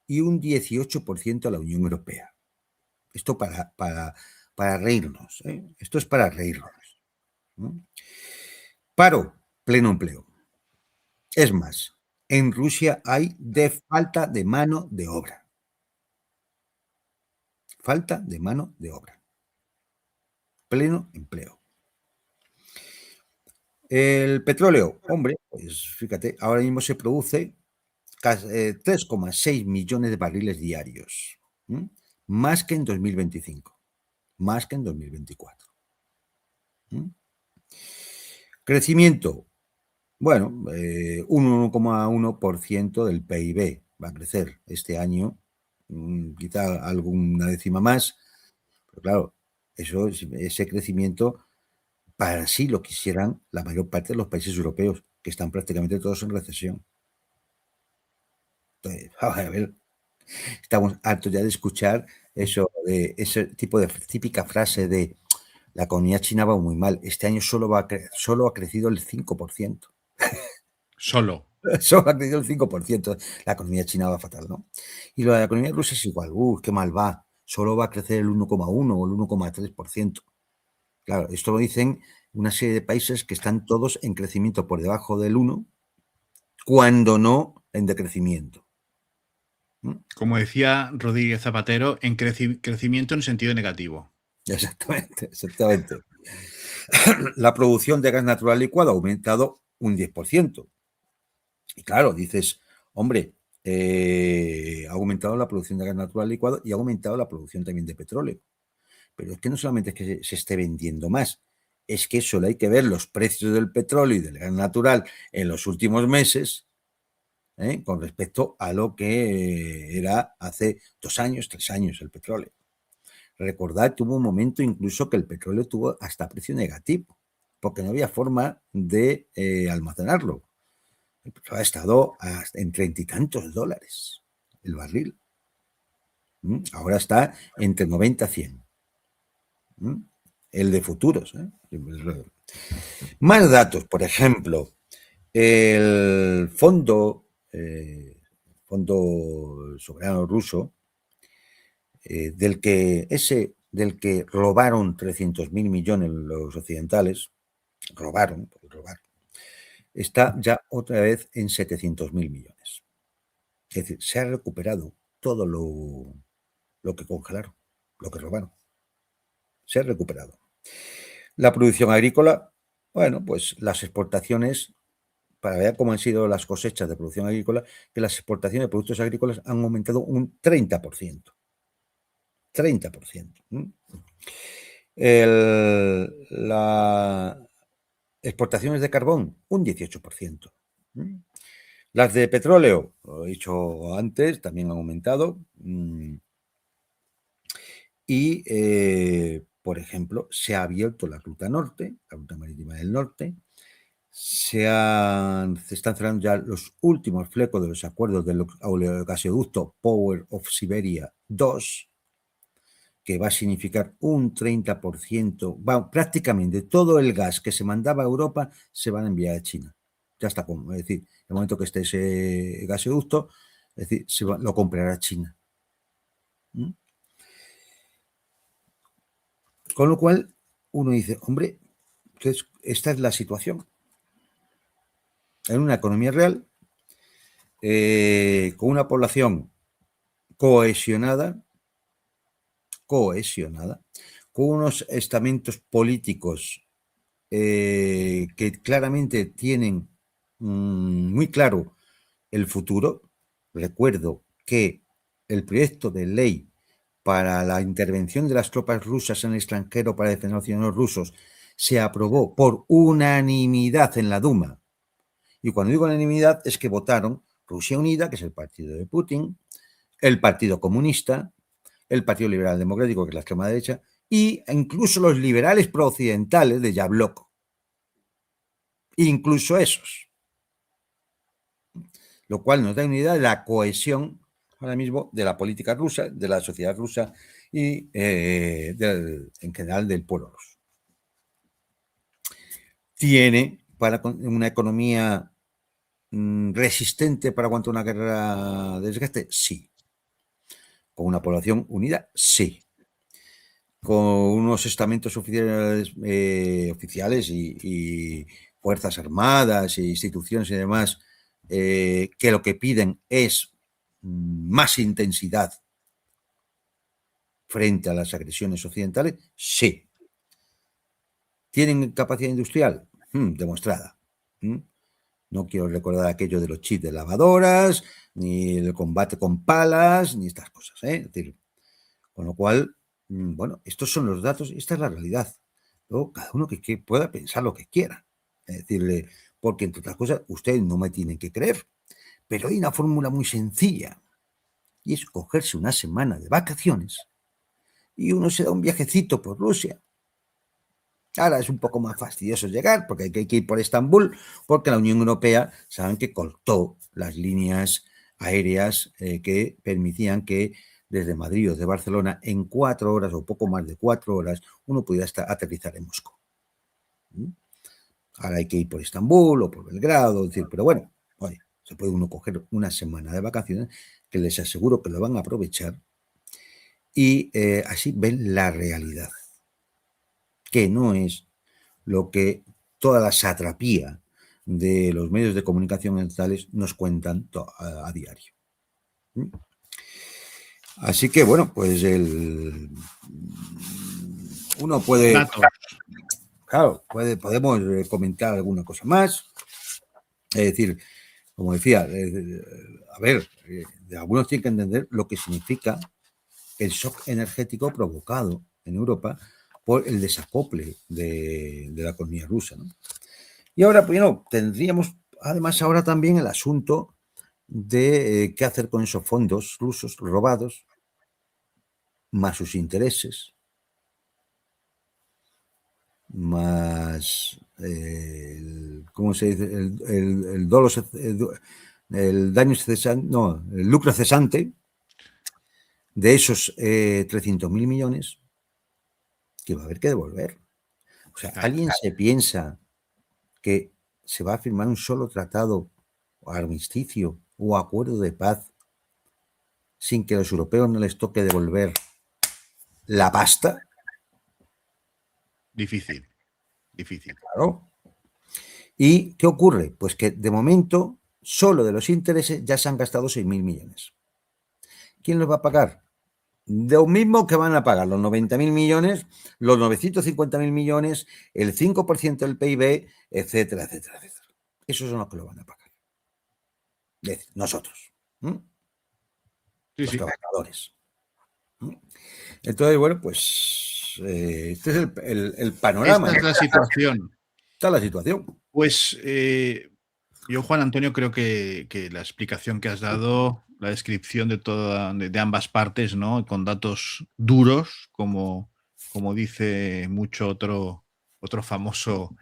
y un 18% a la Unión Europea. Esto para reírnos. Esto es para reírnos. Paro, pleno empleo. Es más, en Rusia hay falta de mano de obra. Falta de mano de obra. Pleno empleo. El petróleo, hombre, pues fíjate, ahora mismo se produce 3,6 millones de barriles diarios. Más que en 2025. Más que en 2024. Crecimiento. Bueno, un 1,1% del PIB va a crecer este año, quizá alguna décima más, pero claro, ese crecimiento para sí lo quisieran la mayor parte de los países europeos, que están prácticamente todos en recesión. Entonces, a ver, estamos hartos ya de escuchar ese tipo de típica frase de la economía china va muy mal, este año solo ha crecido el 5%. Solo. Solo ha crecido el 5%. La economía china va fatal, ¿no? Y lo de la economía rusa es igual. Qué mal va. Solo va a crecer el 1,1 o el 1,3%. Claro, esto lo dicen una serie de países que están todos en crecimiento por debajo del 1, cuando no en decrecimiento. Como decía Rodríguez Zapatero, en crecimiento en sentido negativo. Exactamente, exactamente. La producción de gas natural licuado ha aumentado un 10%. Y claro, dices, hombre, ha aumentado la producción de gas natural licuado y ha aumentado la producción también de petróleo. Pero es que no solamente es que se esté vendiendo más, es que solo hay que ver los precios del petróleo y del gas natural en los últimos meses con respecto a lo que era hace 2 años, 3 años el petróleo. Recordad que hubo un momento incluso que el petróleo tuvo hasta precio negativo, porque no había forma de almacenarlo. El petróleo ha estado en 30 y tantos dólares el barril. Ahora está entre 90 y 100. el de futuros. Más datos, por ejemplo, el fondo soberano ruso, del que robaron 300.000 millones los occidentales, robar, está ya otra vez en 700.000 millones. Es decir, se ha recuperado todo lo que congelaron, lo que robaron. Se ha recuperado. La producción agrícola, bueno, pues las exportaciones, para ver cómo han sido las cosechas de producción agrícola, que las exportaciones de productos agrícolas han aumentado un 30%. 30%. Las exportaciones de carbón, un 18%. Las de petróleo, lo he dicho antes, también han aumentado. Y, por ejemplo, se ha abierto la ruta norte, la ruta marítima del norte. Se están cerrando ya los últimos flecos de los acuerdos del oleogasoducto Power of Siberia 2, que va a significar un 30%, prácticamente todo el gas que se mandaba a Europa se van a enviar a China. Ya está, es decir, el momento que esté ese gasoducto, es decir, lo comprará China. Con lo cual, uno dice, hombre, entonces esta es la situación. En una economía real, con una población cohesionada, con unos estamentos políticos que claramente tienen muy claro el futuro. Recuerdo que el proyecto de ley para la intervención de las tropas rusas en el extranjero para defender a los ciudadanos rusos se aprobó por unanimidad en la Duma. Y cuando digo unanimidad es que votaron Rusia Unida, que es el partido de Putin, el Partido Comunista, el Partido Liberal Democrático, que es la extrema derecha, e incluso los liberales prooccidentales de Yabloko. Incluso esos. Lo cual nos da una idea de la cohesión ahora mismo de la política rusa, de la sociedad rusa y en general del pueblo ruso. ¿Tiene para una economía resistente para aguantar una guerra de desgaste? Sí. ¿Con una población unida? Sí. ¿Con unos estamentos oficiales y fuerzas armadas e instituciones y demás que lo que piden es más intensidad frente a las agresiones occidentales? Sí. ¿Tienen capacidad industrial? Demostrada. No quiero recordar aquello de los chips de lavadoras, ni el combate con palas, ni estas cosas. Es decir, con lo cual, bueno, estos son los datos y esta es la realidad. Luego, cada uno que pueda pensar lo que quiera. Es decirle, porque entre otras cosas, ustedes no me tienen que creer, pero hay una fórmula muy sencilla y es cogerse una semana de vacaciones y uno se da un viajecito por Rusia. Ahora es un poco más fastidioso llegar porque hay que ir por Estambul, porque la Unión Europea saben que cortó las líneas aéreas que permitían que desde Madrid o de Barcelona en 4 horas o poco más de 4 horas uno pudiera aterrizar en Moscú. Ahora hay que ir por Estambul o por Belgrado, decir, pero bueno, oye, se puede uno coger una semana de vacaciones que les aseguro que lo van a aprovechar y así ven la realidad, que no es lo que toda la satrapía de los medios de comunicación occidentales nos cuentan a diario. Así que, bueno, pues uno puede... Datos. Claro, podemos comentar alguna cosa más. Es decir, como decía, a ver, algunos tienen que entender lo que significa el shock energético provocado en Europa por el desacople de la economía rusa, ¿no? Y ahora, pues, tendríamos además ahora también el asunto de qué hacer con esos fondos rusos robados, más sus intereses, más, ¿cómo se dice? El daño cesante, no, el lucro cesante de esos 300.000 millones. que va a haber que devolver. O sea, Claro. ¿alguien se piensa que se va a firmar un solo tratado, o armisticio o acuerdo de paz sin que a los europeos no les toque devolver la pasta? Difícil, difícil. Claro. ¿Y qué ocurre? Pues que de momento, solo de los intereses ya se han gastado 6.000 millones. ¿Quién los va a pagar? De lo mismo que van a pagar los 90.000 millones, los 950.000 millones, el 5% del PIB, etcétera, etcétera, etcétera. Esos son los que lo van a pagar. Es decir, nosotros. Sí, Los sí. trabajadores. Entonces, bueno, pues este es el panorama. Esta es la situación. Esta es la situación. Pues yo, Juan Antonio, creo que la explicación que has dado, la descripción de ambas partes, ¿no? Con datos duros, como dice mucho otro famoso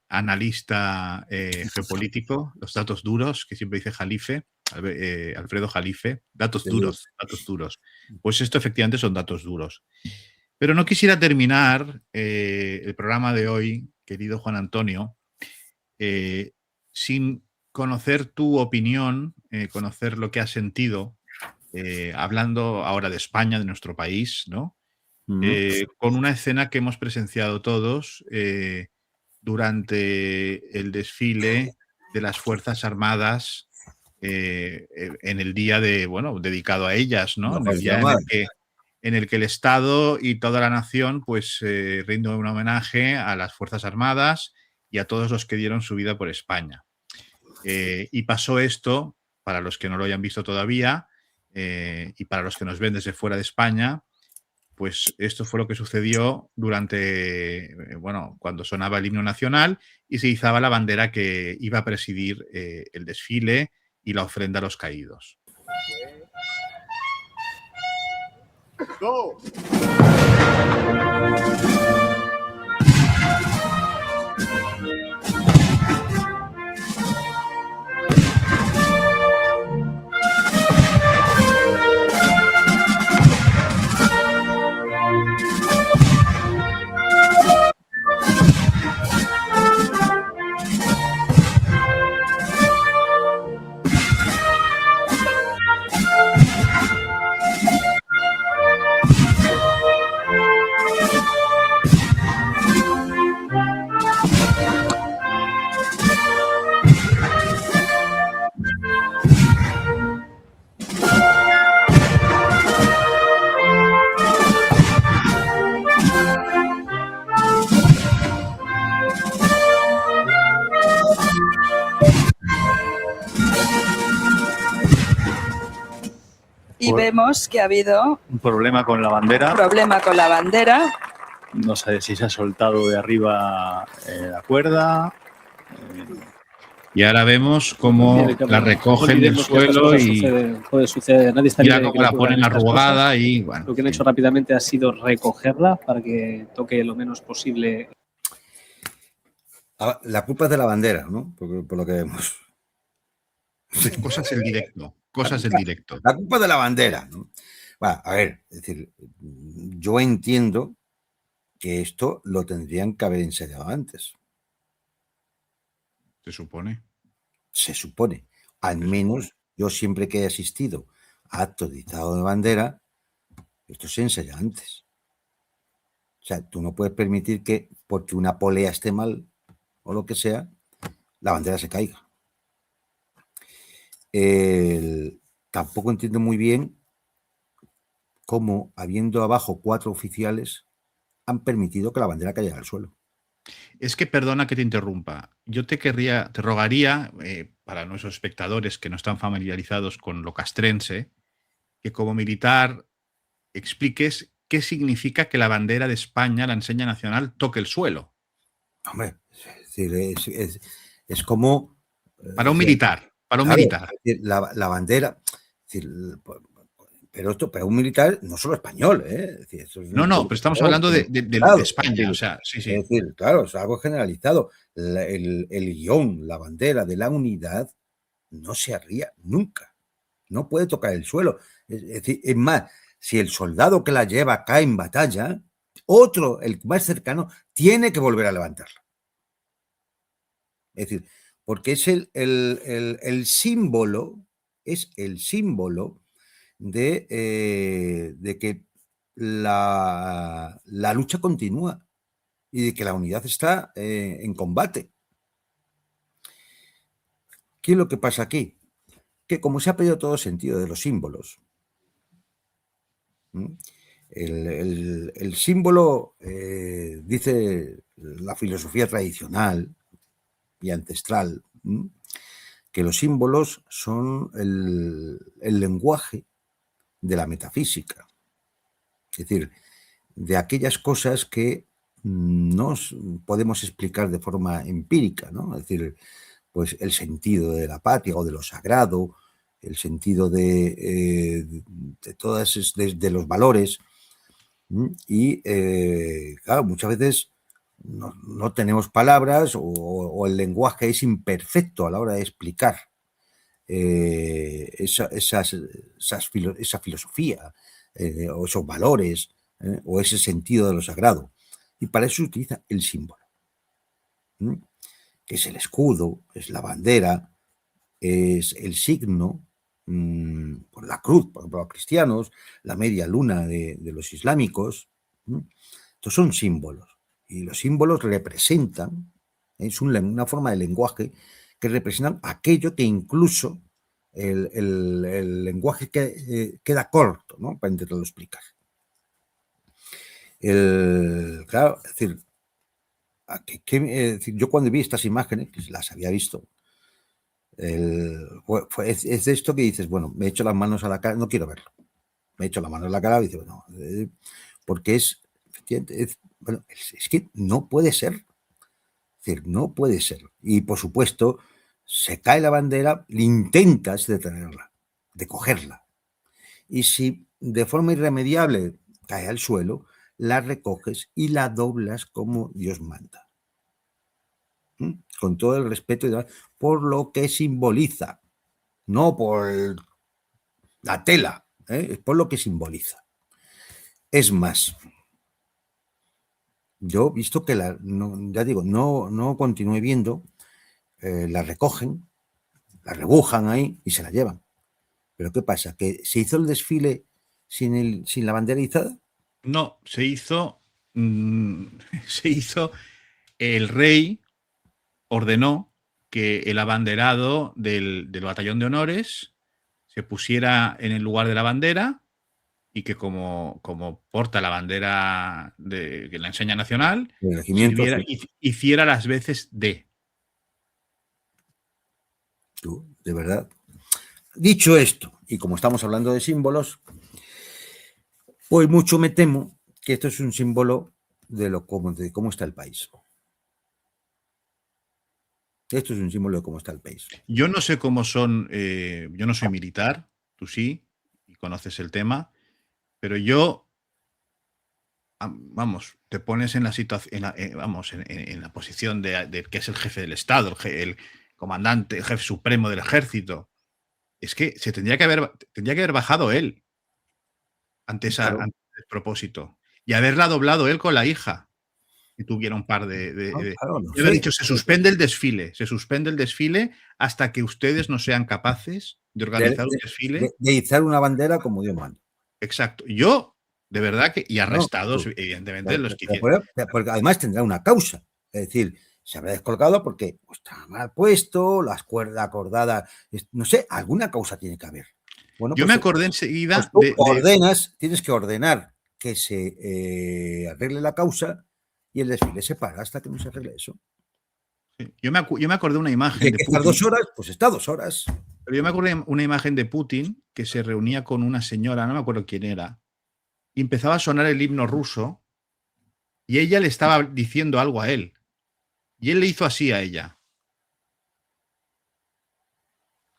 analista geopolítico, los datos duros, que siempre dice Alfredo Jalife, datos duros, datos duros. Pues esto efectivamente son datos duros. Pero no quisiera terminar el programa de hoy, querido Juan Antonio, sin conocer tu opinión, conocer lo que has sentido, hablando ahora de España, de nuestro país, ¿no? Con una escena que hemos presenciado todos durante el desfile de las Fuerzas Armadas en el día dedicado a ellas, ¿no? En el día en el que el Estado y toda la nación pues rinde un homenaje a las Fuerzas Armadas y a todos los que dieron su vida por España. Y pasó esto, para los que no lo hayan visto todavía y para los que nos ven desde fuera de España, pues esto fue lo que sucedió durante, cuando sonaba el himno nacional y se izaba la bandera que iba a presidir el desfile y la ofrenda a los caídos. ¡Go! Y vemos que ha habido un problema con la bandera. No sé si se ha soltado de arriba la cuerda. Y ahora vemos cómo la recogen del suelo y puede suceder. Nadie está mira cómo la ponen arrugada y bueno. Lo que han hecho rápidamente ha sido recogerla para que toque lo menos posible. La culpa es de la bandera, ¿no? Por lo que vemos. Cosas en directo. Cosas en directo. La culpa de la bandera, ¿no? Bueno, a ver, es decir, yo entiendo que esto lo tendrían que haber ensayado antes. Se supone. Se supone. Al menos yo siempre que he asistido a actos de izado de bandera, esto se ensaya antes. O sea, tú no puedes permitir que, porque una polea esté mal o lo que sea, la bandera se caiga. Tampoco entiendo muy bien cómo, habiendo abajo 4 oficiales, han permitido que la bandera cayera al suelo. Es que, perdona que te interrumpa, yo te rogaría, para nuestros espectadores que no están familiarizados con lo castrense, que como militar expliques qué significa que la bandera de España, la enseña nacional, toque el suelo. Hombre, es decir, es como... Para un militar, militar. Es decir, la bandera... Es decir, pero un militar no solo español, ¿eh? Es decir, eso es pero estamos hablando de España, o sea, sí. Es decir, claro, es algo generalizado. El guión, la bandera de la unidad no se arría nunca. No puede tocar el suelo. Es decir, es más, si el soldado que la lleva cae en batalla, otro, el más cercano, tiene que volver a levantarla. Es decir, porque es el símbolo, es el símbolo de que la lucha continúa y de que la unidad está en combate. ¿Qué es lo que pasa aquí? Que como se ha perdido todo sentido de los símbolos, el símbolo, dice la filosofía tradicional y ancestral, que los símbolos son el lenguaje de la metafísica, es decir, de aquellas cosas que no podemos explicar de forma empírica, ¿no? Es decir, pues el sentido de la patria o de lo sagrado, el sentido de todas de los valores. Y claro, muchas veces no tenemos palabras o el lenguaje es imperfecto a la hora de explicar esa filosofía o esos valores o ese sentido de lo sagrado. Y para eso se utiliza el símbolo, que es el escudo, es la bandera, es el signo, por la cruz, por ejemplo, los cristianos, la media luna de los islámicos. Estos son símbolos. Y los símbolos representan, es una forma de lenguaje que representan aquello que incluso el lenguaje queda corto, ¿no? Para intentarlo explicar. Claro, es decir, yo cuando vi estas imágenes, que las había visto, es de esto que dices, bueno, me he hecho las manos a la cara, no quiero verlo. Me he hecho las manos a la cara y dices, bueno, porque bueno, es que no puede ser. Es decir, no puede ser. Y por supuesto, se cae la bandera, intentas detenerla, de cogerla. Y si de forma irremediable cae al suelo, la recoges y la doblas como Dios manda. Con todo el respeto y demás, por lo que simboliza, no por la tela, es por lo que simboliza. Es más, yo he visto que ya digo, no continué viendo, la recogen, la rebujan ahí y se la llevan. Pero ¿qué pasa? ¿Que se hizo el desfile sin la bandera izada? No, se hizo, el rey ordenó que el abanderado del batallón de honores se pusiera en el lugar de la bandera y que como porta la bandera que la enseña nacional, El regimiento, sí. hiciera las veces de. Tú, de verdad. Dicho esto, y como estamos hablando de símbolos, pues mucho me temo que esto es un símbolo de cómo está el país. Esto es un símbolo de cómo está el país. Yo no sé cómo son, yo no soy militar, tú sí, y conoces el tema, pero yo, vamos, te pones en la situación, vamos, en la posición de que es el jefe del Estado, el comandante, el jefe supremo del ejército. Es que tendría que haber bajado él ante Claro. ante el propósito y haberla doblado él con la hija. Y tuviera un par de Claro, no y haber sé. dicho, se suspende el desfile hasta que ustedes no sean capaces de organizar un desfile. De izar una bandera como Dios manda. Exacto. Yo, de verdad que, y No, arrestados, evidentemente, los que hicieron. porque además tendrá una causa. Es decir, se habrá descolgado porque está mal puesto, las cuerdas acordadas, no sé, alguna causa tiene que haber. Bueno, Yo pues, me acordé enseguida pues tú tienes que ordenar que se arregle la causa y el desfile se para hasta que no se arregle eso. yo me acordé de una Y imagen hay de que estar Putin, 2 horas, pues está 2 horas. pero yo me acordé de una imagen de Putin que se reunía con una señora, no me acuerdo quién era, y empezaba a sonar el himno ruso y ella le estaba diciendo algo a él. Y él le hizo así a ella,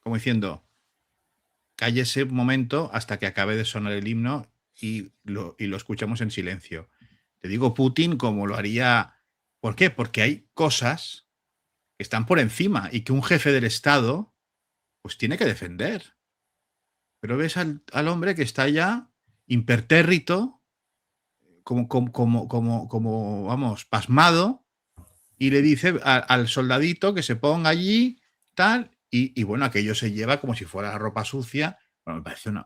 como diciendo, cállese un momento hasta que acabe de sonar el himno y lo escuchamos en silencio. Te digo Putin como lo haría. ¿Por qué? Porque hay cosas que están por encima y que un jefe del Estado pues tiene que defender. Pero ves al hombre que está ya impertérrito, vamos, pasmado, y le dice al soldadito que se ponga allí, tal, y bueno, aquello se lleva como si fuera ropa sucia. Bueno, me parece un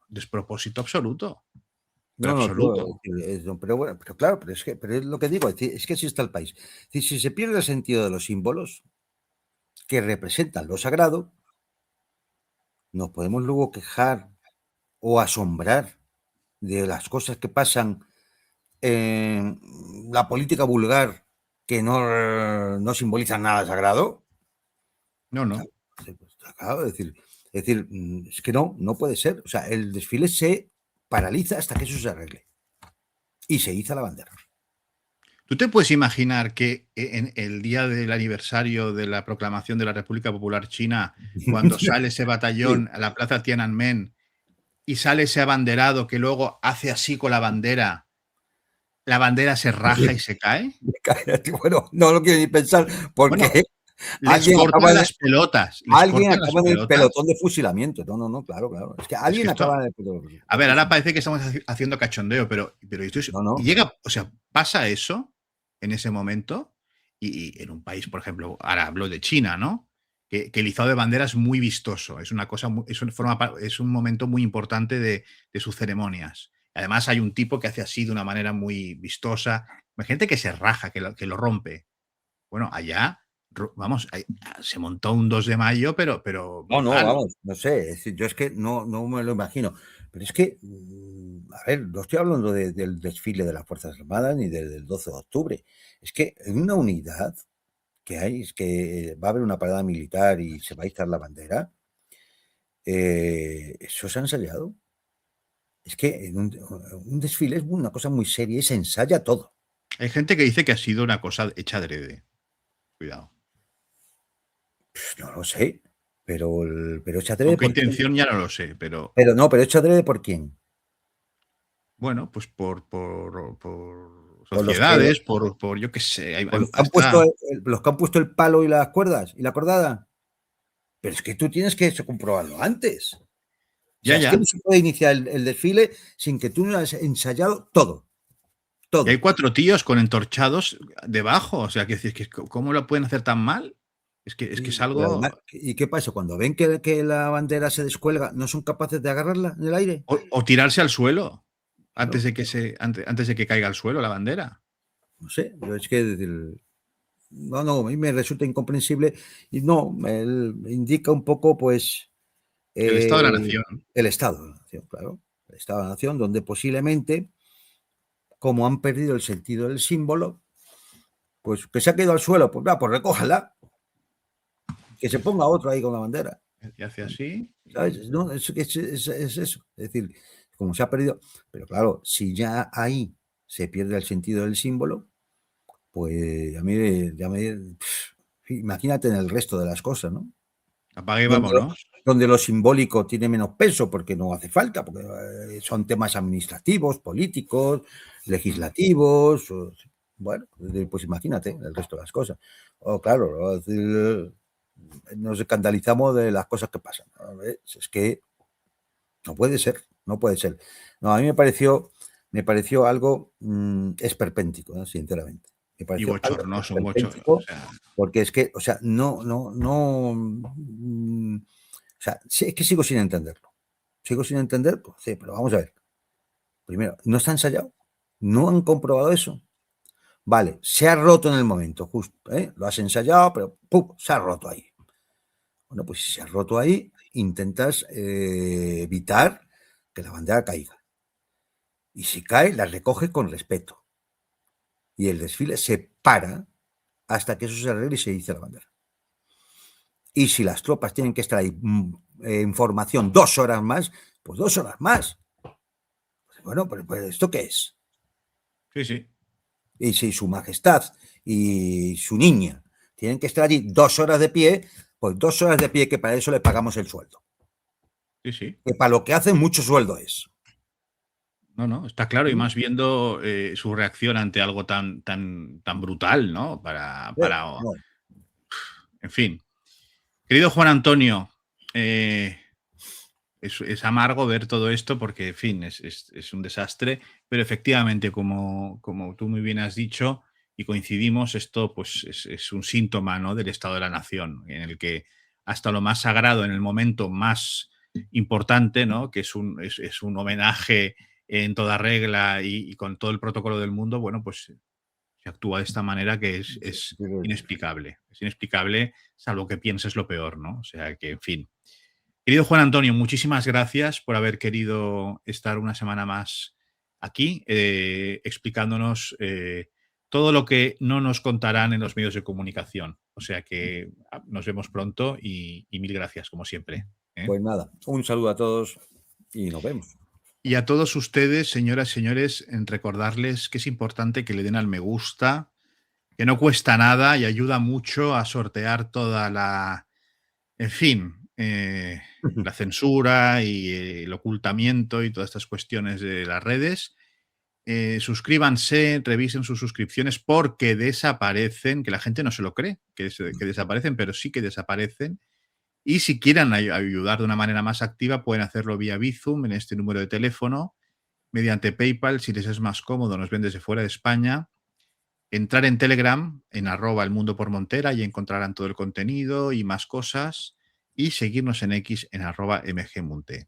despropósito absoluto. Pero No, absoluto. pero bueno, pero claro, pero es lo que digo, es que así está el país. Es decir, si se pierde el sentido de los símbolos que representan lo sagrado, nos podemos luego quejar o asombrar de las cosas que pasan en la política vulgar que no simbolizan nada sagrado. No, no. Claro, es decir, es que no puede ser. O sea, el desfile se paraliza hasta que eso se arregle. Y se iza la bandera. ¿Tú te puedes imaginar que en el día del aniversario de la proclamación de la República Popular China, cuando sale ese Sí. batallón a la plaza Tiananmen y sale ese abanderado que luego hace así con la bandera se raja y se cae? Bueno, no lo quiero ni pensar Bueno, porque les cortan las pelotas, les alguien cortan las acaba en el pelotas. pelotón de fusilamiento. No, claro. Es que Es que alguien esto, acaba en el pelotón de a ver, ahora fusilamiento. parece que estamos haciendo cachondeo, pero No. llega, o sea, pasa eso en ese momento y en un país, por ejemplo, ahora hablo de China, ¿no? Que el izado de bandera es muy vistoso, es una cosa, es un momento muy importante de sus ceremonias. Además hay un tipo que hace así de una manera muy vistosa. Hay gente que se raja, que lo rompe. Bueno, allá, vamos, se montó un 2 de mayo, pero No, brutal. vamos, no sé. Es decir, yo es que no me lo imagino. Pero es que, a ver, no estoy hablando del desfile de las Fuerzas Armadas ni del 12 de octubre. Es que en una unidad que hay, es que va a haber una parada militar y se va a izar la bandera, eso se ha ensayado. Es que en un desfile es una cosa muy seria y se ensaya todo. Hay gente que dice que ha sido una cosa hecha adrede. Cuidado. No lo sé, pero hecho Con adrede qué por quién. intención ya no lo sé, pero Pero hecho adrede por quién. bueno, pues por Por los que, sociedades, por yo qué sé, por los que han puesto hasta los que han puesto el palo y las cuerdas y la cordada. Pero es que tú tienes que eso comprobarlo antes. O ya, sea, es que ya. no se puede iniciar el desfile sin que tú no hayas ensayado todo. Y hay Todo. 4 tíos con entorchados debajo, o sea, que decir que ¿cómo lo pueden hacer tan mal? Es Pero además, algo. ¿y qué pasa? Cuando ven que la bandera se descuelga, ¿no son capaces de agarrarla en el aire? O tirarse al suelo Claro, antes de que caiga al suelo la bandera. no sé. Yo es que no, a mí me resulta incomprensible y no, me indica un poco, pues, El Estado de la eh, Nación. el Estado de la Nación, claro. El Estado de la Nación, donde posiblemente, como han perdido el sentido del símbolo, pues que se ha caído al suelo, pues, pues recójala, que se ponga otro ahí con la bandera. Y hace así. ¿Sabes? No, es eso. Es decir, como se ha perdido. Pero claro, si ya ahí se pierde el sentido del símbolo, pues imagínate en el resto de las cosas, ¿no? Apague y Donde vámonos. donde lo simbólico tiene menos peso porque no hace falta, porque son temas administrativos, políticos, legislativos. Bueno, pues imagínate el resto de las cosas. O claro, nos escandalizamos de las cosas que pasan. Es que no puede ser, no puede ser. No, a mí me pareció algo esperpéntico, ¿no? Sinceramente. Me Y pareció algo bochornoso, o esperpéntico sea, porque es que, o sea, o sea, sí, es que sigo sin entenderlo. Sigo sin entender, pues sí, pero vamos a ver. Primero, no está ensayado. No han comprobado eso. Vale, se ha roto en el momento, justo. Lo has ensayado, pero ¡pum! Se ha roto ahí. Bueno, pues si se ha roto ahí, intentas evitar que la bandera caiga. Y si cae, la recoge con respeto. Y el desfile se para hasta que eso se arregle y se dice la bandera. Y si las tropas tienen que estar ahí en formación 2 horas más, pues 2 horas más. Bueno, pero ¿esto qué es? sí, sí, Y si su majestad y su niña tienen que estar allí 2 horas de pie, pues 2 horas de pie que para eso le pagamos el sueldo. sí, sí. Que para lo que hacen mucho sueldo es. No, no, está claro, y más viendo su reacción ante algo tan brutal, ¿no? No, En fin. Querido Juan Antonio, eh, es amargo ver todo esto porque, en fin, es un desastre, pero efectivamente, como tú muy bien has dicho y coincidimos, esto pues es un síntoma, ¿no?, del estado de la nación, en el que hasta lo más sagrado, en el momento más importante, ¿no?, que es un homenaje en toda regla y con todo el protocolo del mundo, bueno, pues se actúa de esta manera que es inexplicable. Es inexplicable, salvo que pienses lo peor, ¿no? O sea que, en fin. Querido Juan Antonio, muchísimas gracias por haber querido estar una semana más aquí, explicándonos todo lo que no nos contarán en los medios de comunicación. O sea que nos vemos pronto y mil gracias, como siempre. Pues nada, un saludo a todos y nos vemos. Y a todos ustedes, señoras y señores, en recordarles que es importante que le den al me gusta, que no cuesta nada y ayuda mucho a sortear toda la, en fin, la censura y el ocultamiento y todas estas cuestiones de las redes. Suscríbanse, revisen sus suscripciones porque desaparecen, que la gente no se lo cree, que desaparecen, pero sí que desaparecen. Y si quieren ayudar de una manera más activa, pueden hacerlo vía Bizum en este número de teléfono, mediante PayPal, si les es más cómodo, nos ven desde fuera de España. Entrar en Telegram, en @elmundopormontera, y encontrarán todo el contenido y más cosas. Y seguirnos en X en @mgmunte.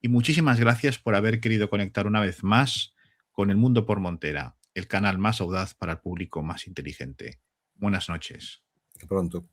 Y muchísimas gracias por haber querido conectar una vez más con El Mundo por Montera, el canal más audaz para el público más inteligente. Buenas noches. Hasta pronto.